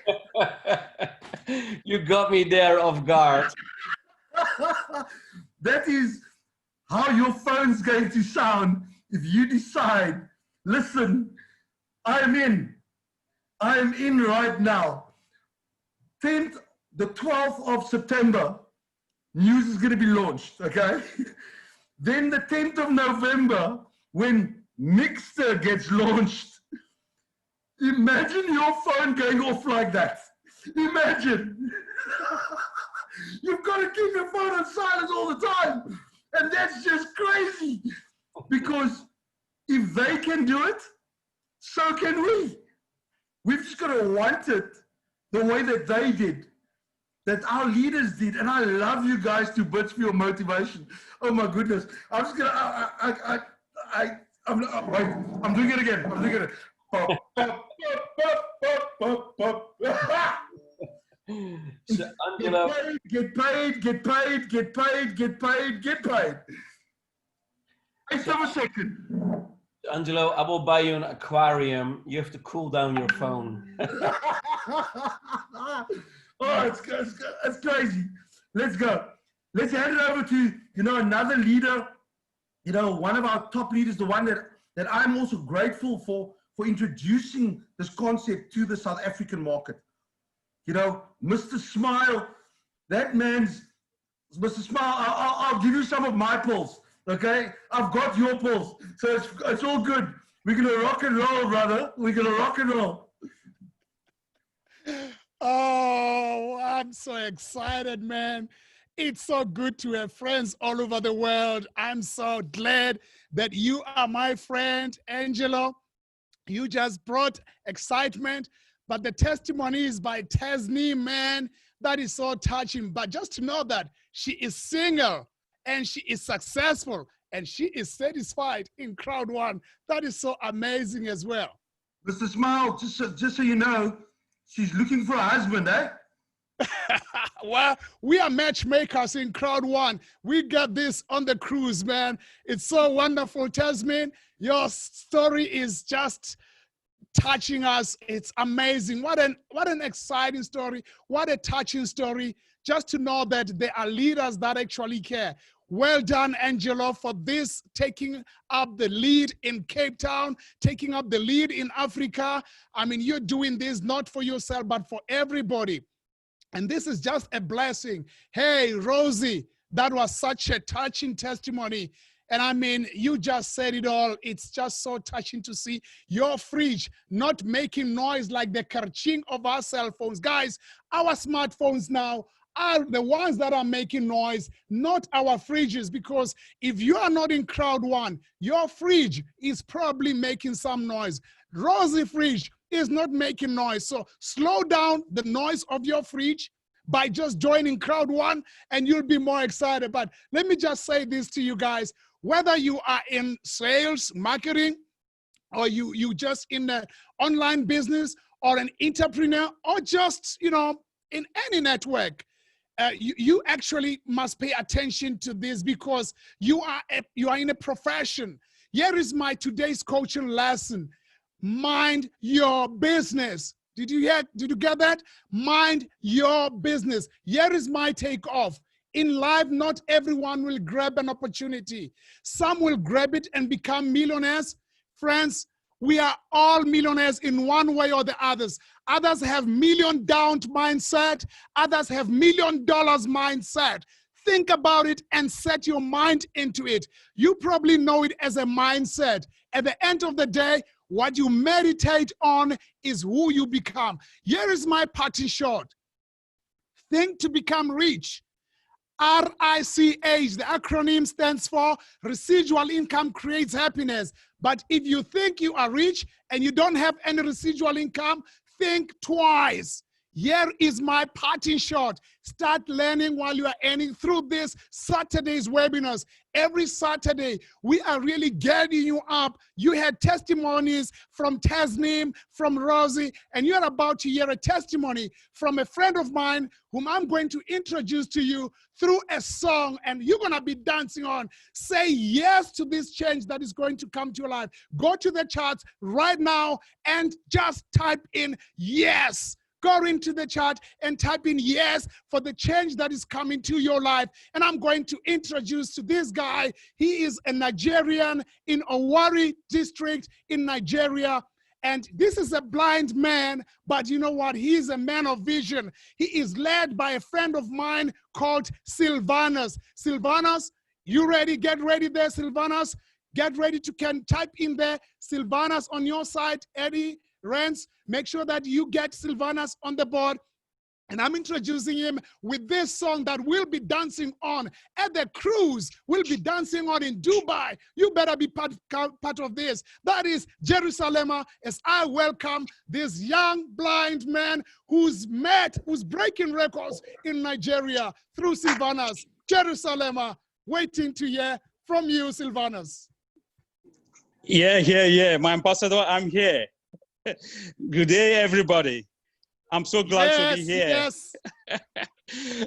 You got me there off guard. That is how your phone's going to sound if you decide, listen, I'm in right now. The 12th of September, news is going to be launched, okay? Then the 10th of November, when Mixer gets launched, imagine your phone going off like that. Imagine. You've got to keep your phone on silent all the time. And that's just crazy. Because if they can do it, so can we. We've just got to want it the way that they did, that our leaders did. And I love you guys to bits for your motivation. Oh my goodness. I'm just going to, wait, I'm doing it again. I'm doing it. Pop, pop, pop, pop, pop. So, Angelo, Get paid. Wait a second. Angelo, I will buy you an aquarium. You have to cool down your phone. Oh, it's crazy. Let's go. Let's hand it over to, you know, another leader, you know, one of our top leaders, the one that I'm also grateful for introducing this concept to the South African market. You know, Mr. Smile, that man's, Mr. Smile, I'll give you some of my pulls, okay? I've got your pulls, so it's all good. We're gonna rock and roll, brother. We're gonna rock and roll. Oh, I'm so excited, man. It's so good to have friends all over the world. I'm so glad that you are my friend, Angelo. You just brought excitement, but the testimony is by Tasneem, man. That is so touching. But just to know that she is single and she is successful and she is satisfied in Crowd1, that is so amazing as well. Mr. Smile, just so you know, she's looking for a husband, eh? Well, we are matchmakers in Crowd1. We got this on the cruise, man. It's so wonderful, Tasneem. Your story is just touching us. It's amazing. What an exciting story. What a touching story. Just to know that there are leaders that actually care. Well done, Angelo, for this, taking up the lead in Cape Town, taking up the lead in Africa. I mean, you're doing this not for yourself, but for everybody. And this is just a blessing. Hey, Rosie, that was such a touching testimony. And I mean, you just said it all. It's just so touching to see your fridge not making noise like the kerching of our cell phones. Guys, our smartphones now are the ones that are making noise, not our fridges, because if you are not in Crowd1, your fridge is probably making some noise. Rosie fridge is not making noise. So slow down the noise of your fridge by just joining Crowd1 and you'll be more excited. But let me just say this to you guys, whether you are in sales, marketing, or you just in the online business or an entrepreneur or just, you know, in any network, you actually must pay attention to this because you are in a profession. Here is my today's coaching lesson. Mind your business. Did you hear? Did you get that? Mind your business. Here is my takeoff. In life, not everyone will grab an opportunity. Some will grab it and become millionaires. Friends, we are all millionaires in one way or the others. Others have million down mindset. Others have $1 million mindset. Think about it and set your mind into it. You probably know it as a mindset. At the end of the day, what you meditate on is who you become. Here is my party shot. Think to become rich. RICH, the acronym stands for Residual Income Creates Happiness. But if you think you are rich and you don't have any residual income, think twice. Here is my parting shot. Start learning while you are earning through this Saturday's webinars. Every Saturday, we are really getting you up. You had testimonies from Tasneem, from Rosie, and you're about to hear a testimony from a friend of mine whom I'm going to introduce to you through a song, and you're going to be dancing on. Say yes to this change that is going to come to your life. Go to the charts right now and just type in yes. Go into the chat and type in yes for the change that is coming to your life. And I'm going to introduce to this guy. He is a Nigerian in Owari district in Nigeria. And this is a blind man, but you know what? He is a man of vision. He is led by a friend of mine called Sylvanus. Sylvanus, you ready? Get ready there, Sylvanus. Get ready to type in there. Sylvanus on your side, Eddie. Rents, make sure that you get Sylvanus on the board. And I'm introducing him with this song that we'll be dancing on at the cruise. We'll be dancing on in Dubai. You better be part of this. That is Jerusalem, as I welcome this young blind man who's breaking records in Nigeria through Sylvanus. Jerusalem, waiting to hear from you, Sylvanus. Yeah. My ambassador, I'm here. Good day, everybody. I'm so glad to be here. Yes.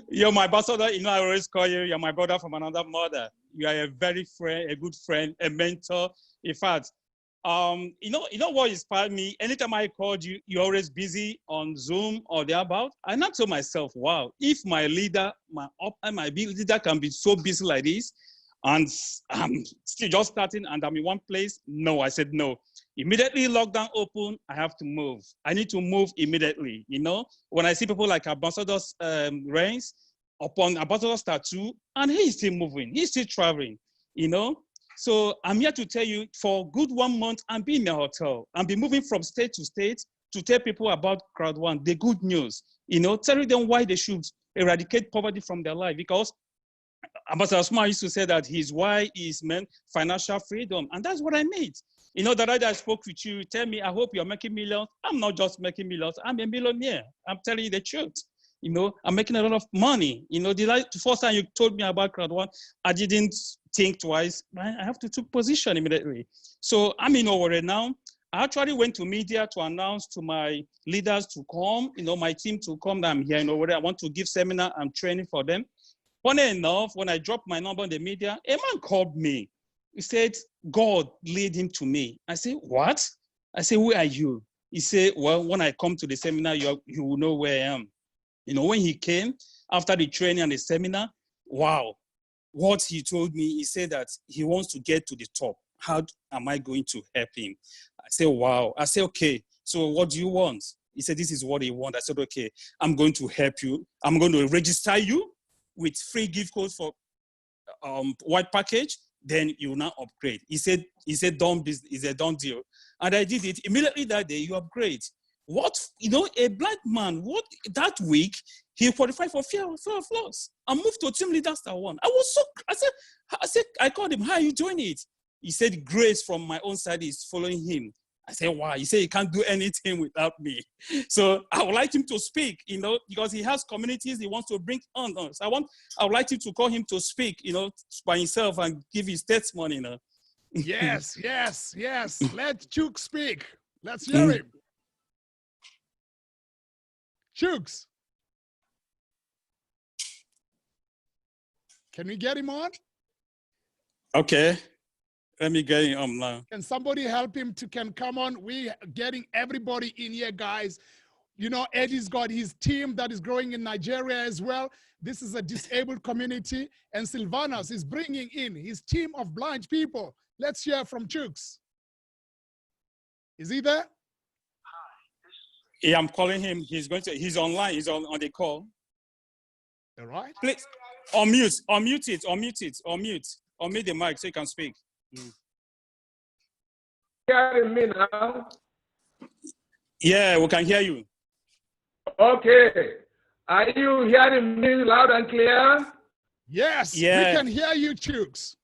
You're my ambassador. You know, I always call you. You're my brother from another mother. You are a good friend, a mentor. In fact, you know what inspired me? Anytime I called you, you're always busy on Zoom or thereabout. I not told myself, wow, if my leader, my leader can be so busy like this, and I'm still just starting and I'm in one place. No, I said no. Immediately lockdown open, I have to move. I need to move immediately. You know, when I see people like Ambassador's Reigns upon Ambassador's tattoo, and he's still moving, he's still traveling, you know. So I'm here to tell you, for a good 1 month, I'm being in a hotel. I'll be moving from state to state to tell people about Crowd1, the good news, you know, telling them why they should eradicate poverty from their life, because Ambassador Smart used to say that his why is meant financial freedom. And that's what I made. You know, the night I spoke with you, tell me, I hope you're making millions. I'm not just making millions, I'm a millionaire. I'm telling you the truth. You know, I'm making a lot of money. You know, the first time you told me about Crowd1, I didn't think twice. I have to take position immediately. So I'm in Owerri now. I actually went to media to announce to my leaders to come, you know, my team to come. I'm here in Owerri. I want to give seminar and training for them. Funny enough, when I dropped my number in the media, a man called me. He said, God led him to me. I said, what? I said, where are you? He said, well, when I come to the seminar, you will know where I am. You know, when he came after the training and the seminar, wow, what he told me, he said that he wants to get to the top. How am I going to help him? I said, wow. I said, okay, so what do you want? He said, this is what he wants. I said, okay, I'm going to help you. I'm going to register you with free gift codes for white package, then you will now upgrade. He said, done deal. And I did it. Immediately that day, you upgrade. What, you know, a blind man, what, that week, he qualified for fear of loss. I moved to team leader star one. I called him, how are you doing it? He said, grace from my own side is following him. I said, wow, he said he can't do anything without me. So I would like him to speak, you know, because he has communities he wants to bring on. So I would like him to call him to speak, you know, by himself and give his testimony, you know. Yes. Let Chuk speak. Let's hear him. Chuks. Can we get him on? Okay. Let me get him now. Can somebody help him to come on? We are getting everybody in here, guys. You know, Eddie's got his team that is growing in Nigeria as well. This is a disabled community. And Silvanus is bringing in his team of blind people. Let's hear from Chooks. Is he there? Yeah, I'm calling him. He's online. He's on the call. All right. Please, unmute it. Unmute the mic so you can speak. Hearing me now? Yeah, we can hear you. Okay. Are you hearing me loud and clear? Yes, Yeah. we can hear you, Chooks.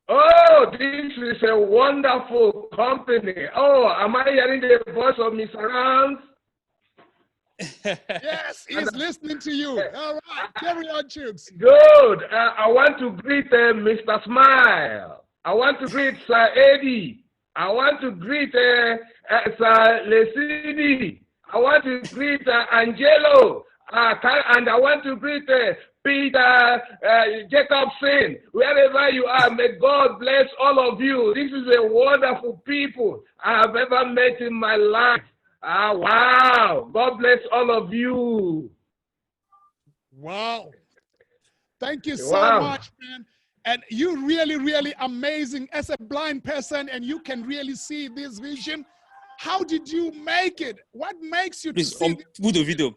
Oh, this is a wonderful company. Oh, am I hearing the voice of Mr. Rams? Yes, he's listening to you. All right, carry on, Chooks. Good. I want to greet Mr. Smile. I want to greet Sir Eddie. I want to greet Sir Lesidi. I want to greet Angelo. And I want to greet Peter Jacobson. Wherever you are, may God bless all of you. This is a wonderful people I have ever met in my life. Wow. God bless all of you. Wow. Thank you so much, man. And you really amazing as a blind person, and you can really see this vision. How did you make it? What makes you Please, to see put the video.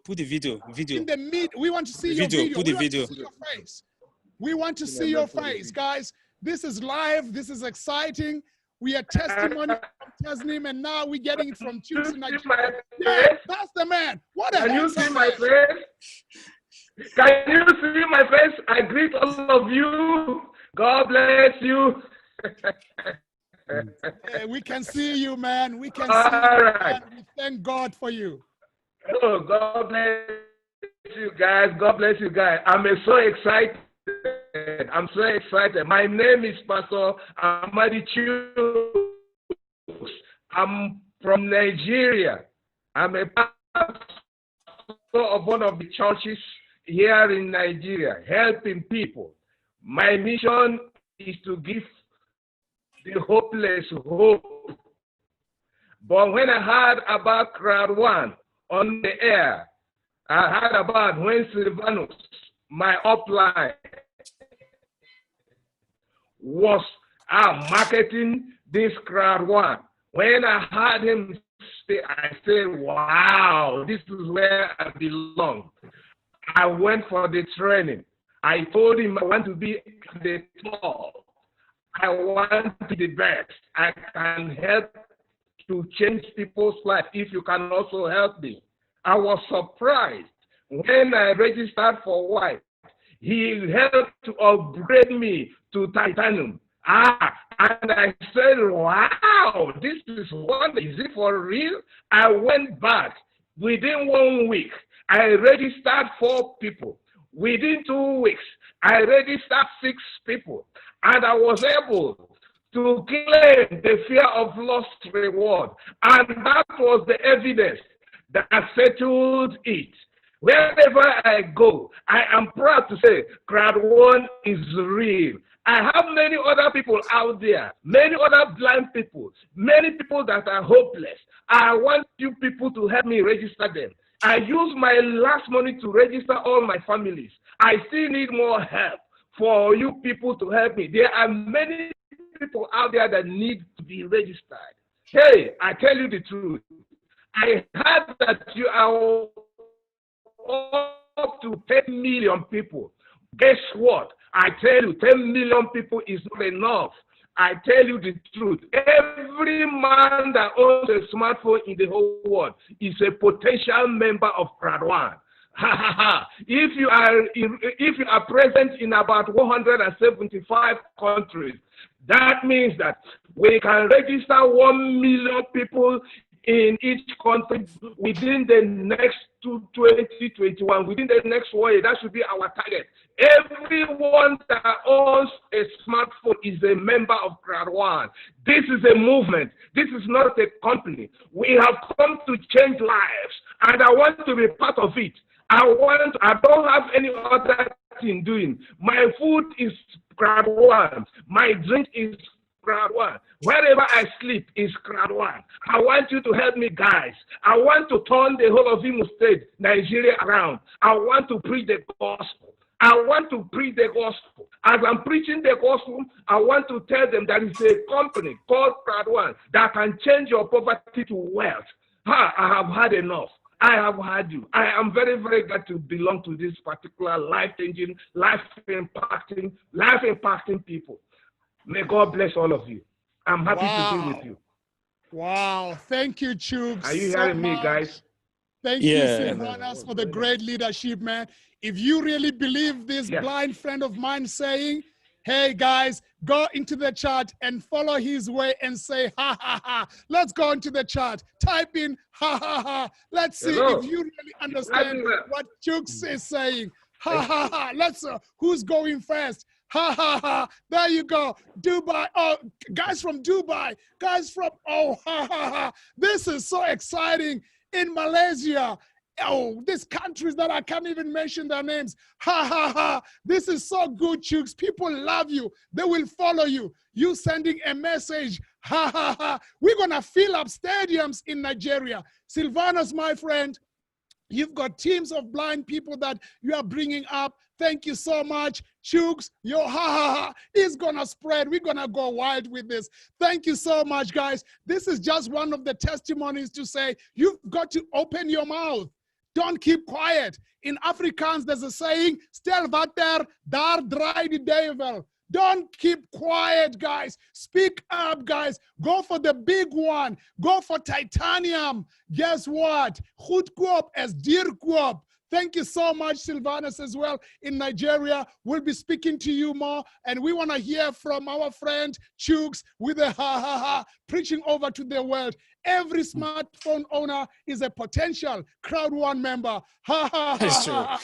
in the mid? We want to see your video. Put the We want video. to see your face. We want to see your face, guys. This is live. This is exciting. We are testimony from Tasnim, and now we're getting it from Chooks in Nigeria. Yeah, that's the man. What a Can you see my man. face? Can you see my face? I greet all of you. God bless you. Yeah, we can see you, man. We can All see you, right. man. We thank God for you. Oh, God bless you guys. God bless you guys. I'm so excited. I'm so excited. My name is Pastor Amadi Chooks. I'm from Nigeria. I'm a pastor of one of the churches here in Nigeria, helping people. My mission is to give the hopeless hope. But when I heard about Crowd1 on the air, I heard about when Silvanus, my upline, was marketing this Crowd1. When I heard him say, I said, wow, this is where I belong. I went for the training. I told him I want to be the top. I want to be the best. I can help to change people's life if you can also help me. I was surprised when I registered for white. He helped to upgrade me to titanium. And I said, wow, this is wonderful. Is it for real? I went back. Within 1 week, I registered 4 people. Within 2 weeks, I registered 6 people. And I was able to claim the fear of lost reward. And that was the evidence that settled it. Wherever I go, I am proud to say Crowd1 is real. I have many other people out there, many other blind people, many people that are hopeless. I want you people to help me register them. I use my last money to register all my families. I still need more help for you people to help me. There are many people out there that need to be registered. Hey, I tell you the truth. I heard that you are up to 10 million people. Guess what? I tell you, 10 million people is not enough. I tell you the truth. Every man that owns a smartphone in the whole world is a potential member of Crowd1. If you are present in about 175 countries, that means that we can register 1 million people in each country within the next 2021, within the next 1 year. That should be our target. Everyone that owns a smartphone is a member of Crowd1. This is a movement. This is not a company. We have come to change lives, and I want to be part of it. I don't have any other thing doing. My food is Crowd1. My drink is Crowd1. Wherever I sleep is Crowd1. I want you to help me, guys. I want to turn the whole of Imo State, Nigeria around. I want to preach the gospel. I want to preach the gospel. As I'm preaching the gospel, I want to tell them that it's a company called Crowd1 that can change your poverty to wealth. I have had enough. I have had you. I am very, very glad to belong to this particular life-changing, life-impacting people. May God bless all of you. I'm happy to be with you. Wow. Thank you, Chooks. Are you so hearing me, much. guys? Thank you, Sylvanus, for the great leadership, man. If you really believe this blind friend of mine saying, hey, guys, go into the chat and follow his way and say, ha, ha, ha. Let's go into the chat. Type in, ha, ha, ha. Let's see if you really understand what Chooks is saying. Ha, ha, ha. Let's, who's going first? Ha, ha, ha. There you go. Dubai. Oh, guys from Dubai. Guys from, oh, ha, ha, ha. This is so exciting. In Malaysia. Oh, these countries that I can't even mention their names. Ha, ha, ha. This is so good, Chooks. People love you. They will follow you. You sending a message. Ha, ha, ha. We're going to fill up stadiums in Nigeria. Sylvanus, my friend, you've got teams of blind people that you are bringing up. Thank you so much. Chooks, your ha ha ha is gonna spread. We're gonna go wild with this. Thank you so much, guys. This is just one of the testimonies to say you've got to open your mouth. Don't keep quiet. In Afrikaans, there's a saying, stel water, daar draai die duivel. Don't keep quiet, guys. Speak up, guys. Go for the big one. Go for titanium. Guess what? Goedkoop is duurkoop. Thank you so much, Sylvanus, as well in Nigeria. We'll be speaking to you more, and we want to hear from our friend Chooks with a ha ha ha, preaching over to the world. Every smartphone owner is a potential Crowd1 member. Ha ha ha, ha, ha.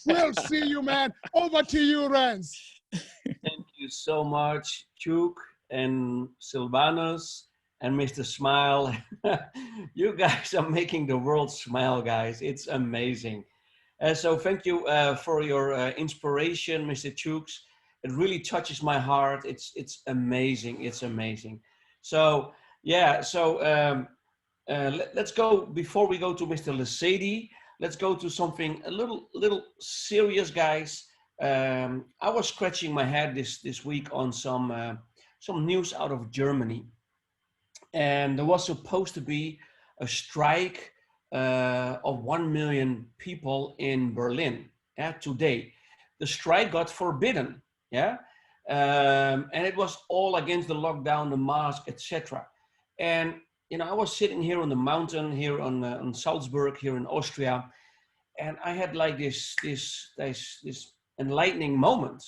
We'll see you, man. Over to you, Renz. Thank you so much, Chook and Sylvanus and Mr. Smile. You guys are making the world smile, guys. It's amazing. So thank you for your inspiration, Mr. Chooks. It really touches my heart. It's amazing. It's amazing. So yeah. So let's go, before we go to Mr. Lesedi, let's go to something a little serious, guys. I was scratching my head this week on some news out of Germany, and there was supposed to be a strike of 1 million people in Berlin today. The strike got forbidden, and it was all against the lockdown, the mask, etc. And you know, I was sitting here on the mountain here on Salzburg here in Austria, and I had like this enlightening moment,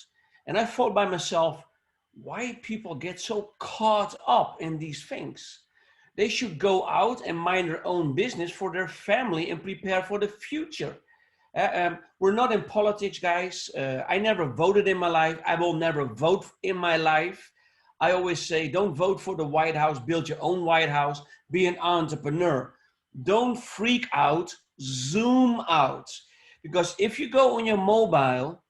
and I thought by myself, why people get so caught up in these things? They should go out and mind their own business for their family and prepare for the future. We're not in politics, guys. I never voted in my life. I will never vote in my life. I always say, don't vote for the White House, build your own White House, be an entrepreneur. Don't freak out, zoom out. Because if you go on your mobile,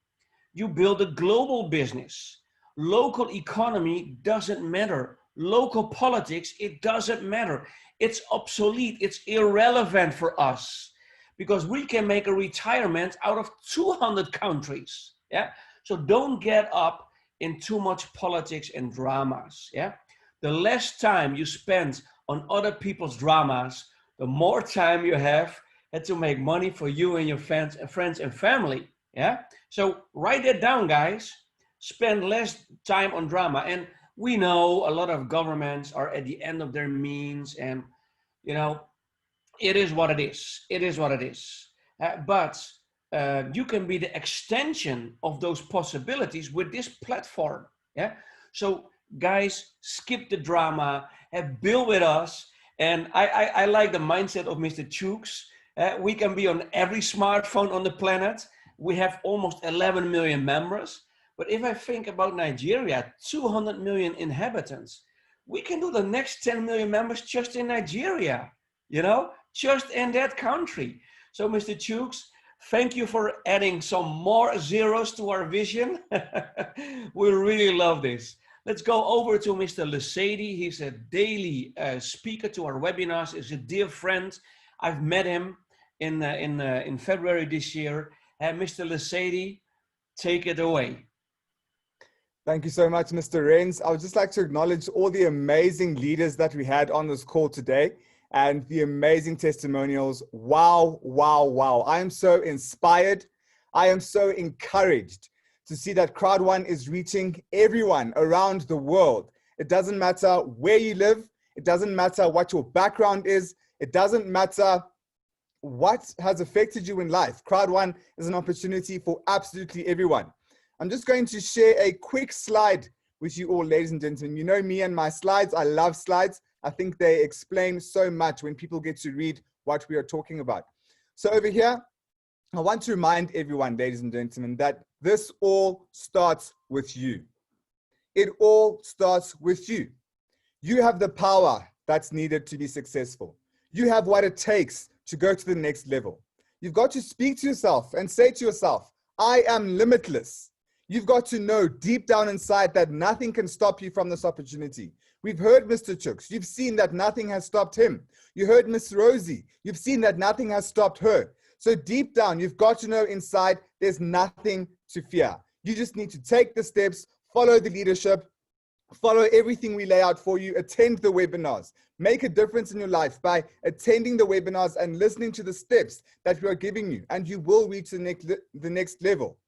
you build a global business. Local economy doesn't matter. Local politics, it doesn't matter. It's obsolete, it's irrelevant for us because we can make a retirement out of 200 countries, So don't get up in too much politics and dramas, The less time you spend on other people's dramas, the more time you have to make money for you and your friends and family, So write that down, guys. Spend less time on drama. And we know a lot of governments are at the end of their means, and you know, it is what it is. It is what it is. But you can be the extension of those possibilities with this platform. So guys, skip the drama, build with us. And I like the mindset of Mr. Chooks. We can be on every smartphone on the planet. We have almost 11 million members. But if I think about Nigeria, 200 million inhabitants, we can do the next 10 million members just in Nigeria, just in that country. So Mr. Chooks, thank you for adding some more zeros to our vision. We really love this. Let's go over to Mr. Lesedi. He's a daily speaker to our webinars. He's a dear friend. I've met him in February this year. Mr. Lesedi, take it away. Thank you so much, Mr. Renz. I would just like to acknowledge all the amazing leaders that we had on this call today and the amazing testimonials. Wow, wow, wow. I am so inspired. I am so encouraged to see that Crowd1 is reaching everyone around the world. It doesn't matter where you live. It doesn't matter what your background is. It doesn't matter what has affected you in life. Crowd1 is an opportunity for absolutely everyone. I'm just going to share a quick slide with you all, ladies and gentlemen. You know me and my slides. I love slides. I think they explain so much when people get to read what we are talking about. So over here, I want to remind everyone, ladies and gentlemen, that this all starts with you. It all starts with you. You have the power that's needed to be successful. You have what it takes to go to the next level. You've got to speak to yourself and say to yourself, I am limitless. You've got to know deep down inside that nothing can stop you from this opportunity. We've heard Mr. Chooks. You've seen that nothing has stopped him. You heard Miss Rosie. You've seen that nothing has stopped her. So deep down, you've got to know inside there's nothing to fear. You just need to take the steps, follow the leadership, follow everything we lay out for you, attend the webinars. Make a difference in your life by attending the webinars and listening to the steps that we are giving you, and you will reach the next level.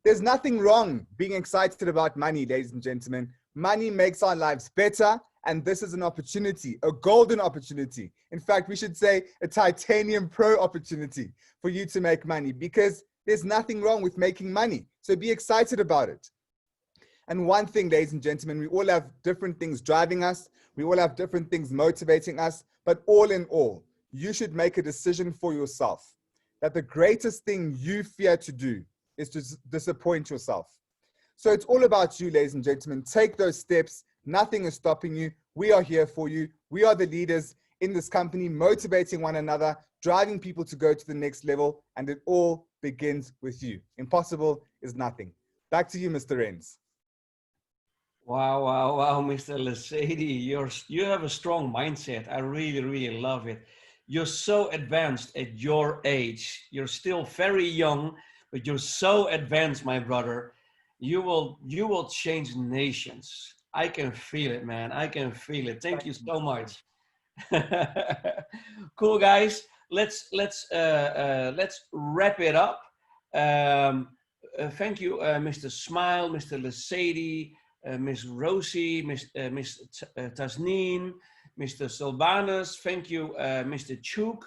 There's nothing wrong being excited about money, ladies and gentlemen. Money makes our lives better, and this is an opportunity, a golden opportunity. In fact, we should say a titanium pro opportunity for you to make money, because there's nothing wrong with making money. So be excited about it. And one thing, ladies and gentlemen, we all have different things driving us. We all have different things motivating us. But all in all, you should make a decision for yourself that the greatest thing you fear to do is to disappoint yourself. So it's all about you, ladies and gentlemen. Take those steps. Nothing is stopping you. We are here for you. We are the leaders in this company, motivating one another, driving people to go to the next level. And it all begins with you. Impossible is nothing. Back to you, Mr. Renz. Wow, wow, wow, Mr. Lesedi, you have a strong mindset. I really, really love it. You're so advanced at your age. You're still very young, but you're so advanced, my brother. You will change nations. I can feel it, man. I can feel it. Thank you so much. Cool, guys. Let's wrap it up. Thank you, Mr. Smile, Mr. Lesedi, Miss Rosie, Miss Tasneem, Mr. Silvanus. Thank you, Mr. Chook.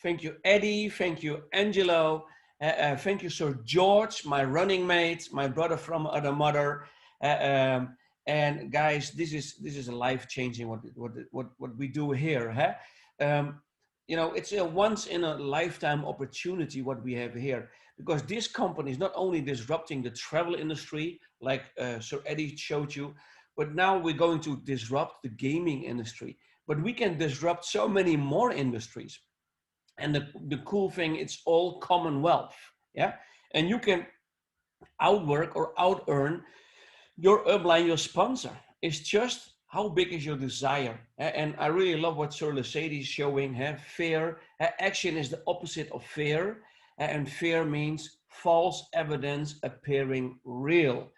Thank you, Eddie. Thank you, Angelo. Thank you, Sir George, my running mate, my brother from another mother. And guys, this is a life-changing what we do here. Huh? You know, it's a once in a lifetime opportunity what we have here, because this company is not only disrupting the travel industry, like Sir Eddie showed you, but now we're going to disrupt the gaming industry. But we can disrupt so many more industries. And the cool thing, it's all commonwealth, yeah? And you can outwork or out-earn your upline, your sponsor. It's just how big is your desire? And I really love what Sir Lesedi is showing. Fear, action is the opposite of fear. And fear means false evidence appearing real.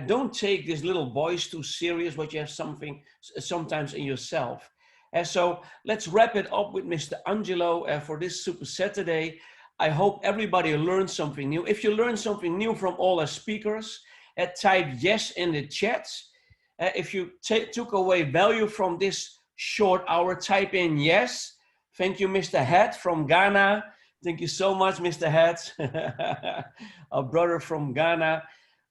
Don't take this little voice too serious, but you have something sometimes in yourself. So let's wrap it up with Mr. Angelo for this Super Saturday. I hope everybody learned something new. If you learned something new from all our speakers, type yes in the chat. If you took away value from this short hour, type in yes. Thank you, Mr. Het from Ghana. Thank you so much, Mr. Het, our brother from Ghana.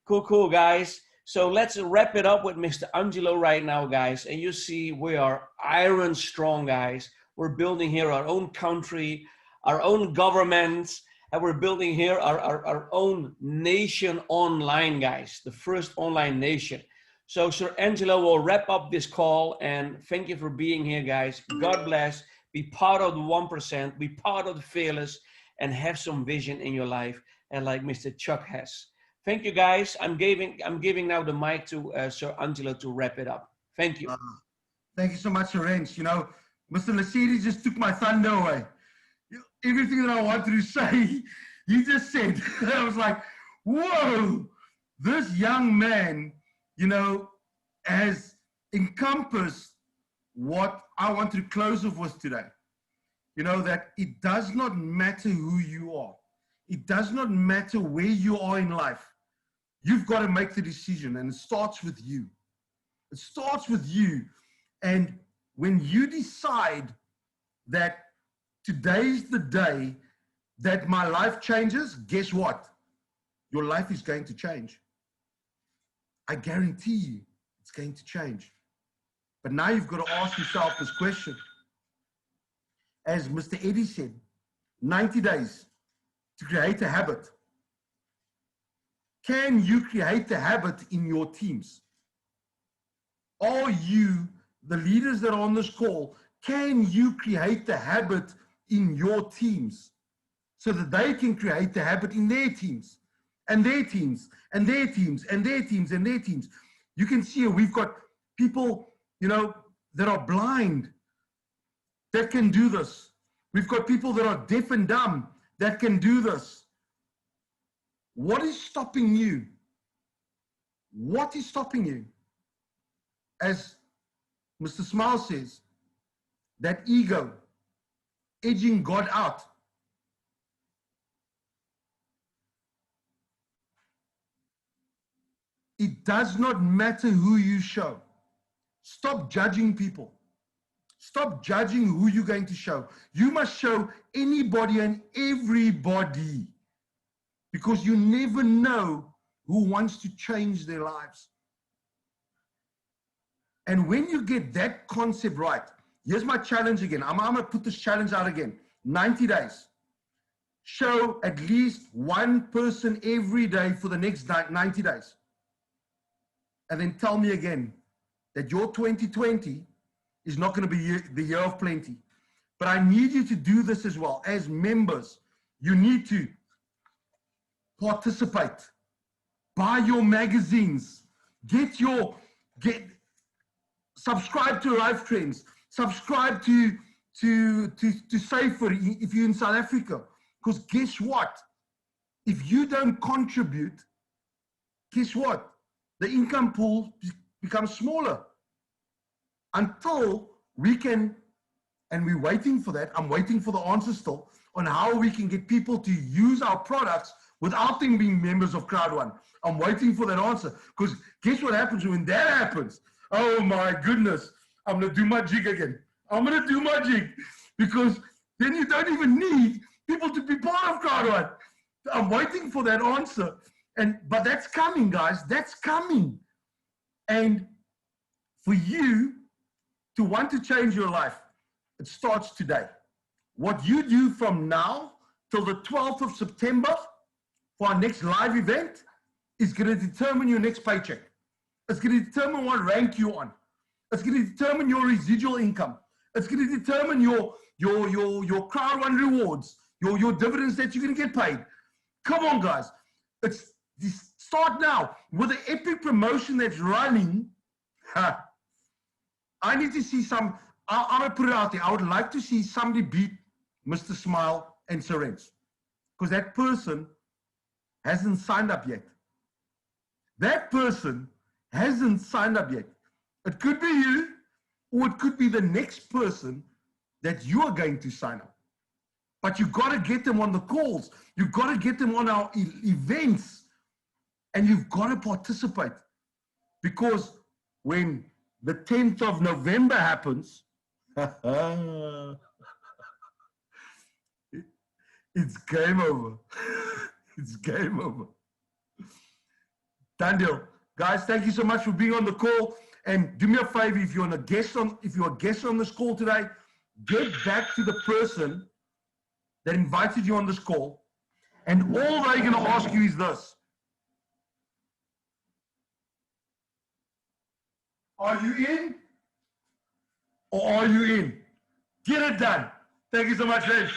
Cool, guys. So let's wrap it up with Mr. Angelo right now, guys. And you see, we are iron strong, guys. We're building here our own country, our own government, and we're building here our own nation online, guys. The first online nation. So Sir Angelo will wrap up this call, and thank you for being here, guys. God bless. Be part of the 1%, be part of the fearless, and have some vision in your life, and like Mr. Chuck has. Thank you, guys. I'm giving now the mic to Sir Angelo to wrap it up. Thank you. Thank you so much, Lorenz. You know, Mr. Lasidi just took my thunder away. Everything that I wanted to say, he just said. I was like, whoa, this young man, you know, has encompassed what I want to close off with today. You know, that it does not matter who you are. It does not matter where you are in life. You've got to make the decision, and it starts with you. It starts with you. And when you decide that today's the day that my life changes, guess what? Your life is going to change. I guarantee you it's going to change. But now you've got to ask yourself this question. As Mr. Eddie said, 90 days to create a habit. Can you create the habit in your teams? Are you, the leaders that are on this call, can you create the habit in your teams so that they can create the habit in their teams and their teams and their teams and their teams and their teams? You can see we've got people, you know, that are blind that can do this. We've got people that are deaf and dumb that can do this. What is stopping you? What is stopping you? As Mr. Smile says, that ego, edging God out. It does not matter who you show. Stop judging people. Stop judging who you're going to show. You must show anybody and everybody, because you never know who wants to change their lives. And when you get that concept right, here's my challenge again. I'm going to put this challenge out again. 90 days. Show at least one person every day for the next 90 days. And then tell me again that your 2020 is not going to be the year of plenty. But I need you to do this as well. As members, you need to participate. Buy your magazines. Subscribe to Life Trends. Subscribe to Safer if you're in South Africa. Because guess what? If you don't contribute, guess what? The income pool becomes smaller. Until we can, and we're waiting for that. I'm waiting for the answer still on how we can get people to use our products without them being members of Crowd1. I'm waiting for that answer, because guess what happens when that happens? Oh my goodness, I'm gonna do my jig again. I'm gonna do my jig, because then you don't even need people to be part of Crowd1. I'm waiting for that answer, but that's coming, guys. That's coming. And for you to want to change your life, it starts today. What you do from now till the 12th of September for our next live event is going to determine your next paycheck. It's going to determine what rank you're on. It's going to determine your residual income. It's going to determine your Crowd1 rewards, your dividends that you're going to get paid. Come on, guys. Start now with the epic promotion that's running. I need to see I'm going to put it out there. I would like to see somebody beat Mr. Smile and Serenz, because that person hasn't signed up yet. That person hasn't signed up yet. It could be you, or it could be the next person that you are going to sign up. But you've got to get them on the calls. You've got to get them on our events, and you've got to participate, because when the 10th of November happens, it's game over. It's game over. Done deal. Guys, thank you so much for being on the call. And do me a favor, if you're a guest on this call today, get back to the person that invited you on this call. And all they're going to ask you is this: are you in or are you in? Get it done. Thank you so much, Reg.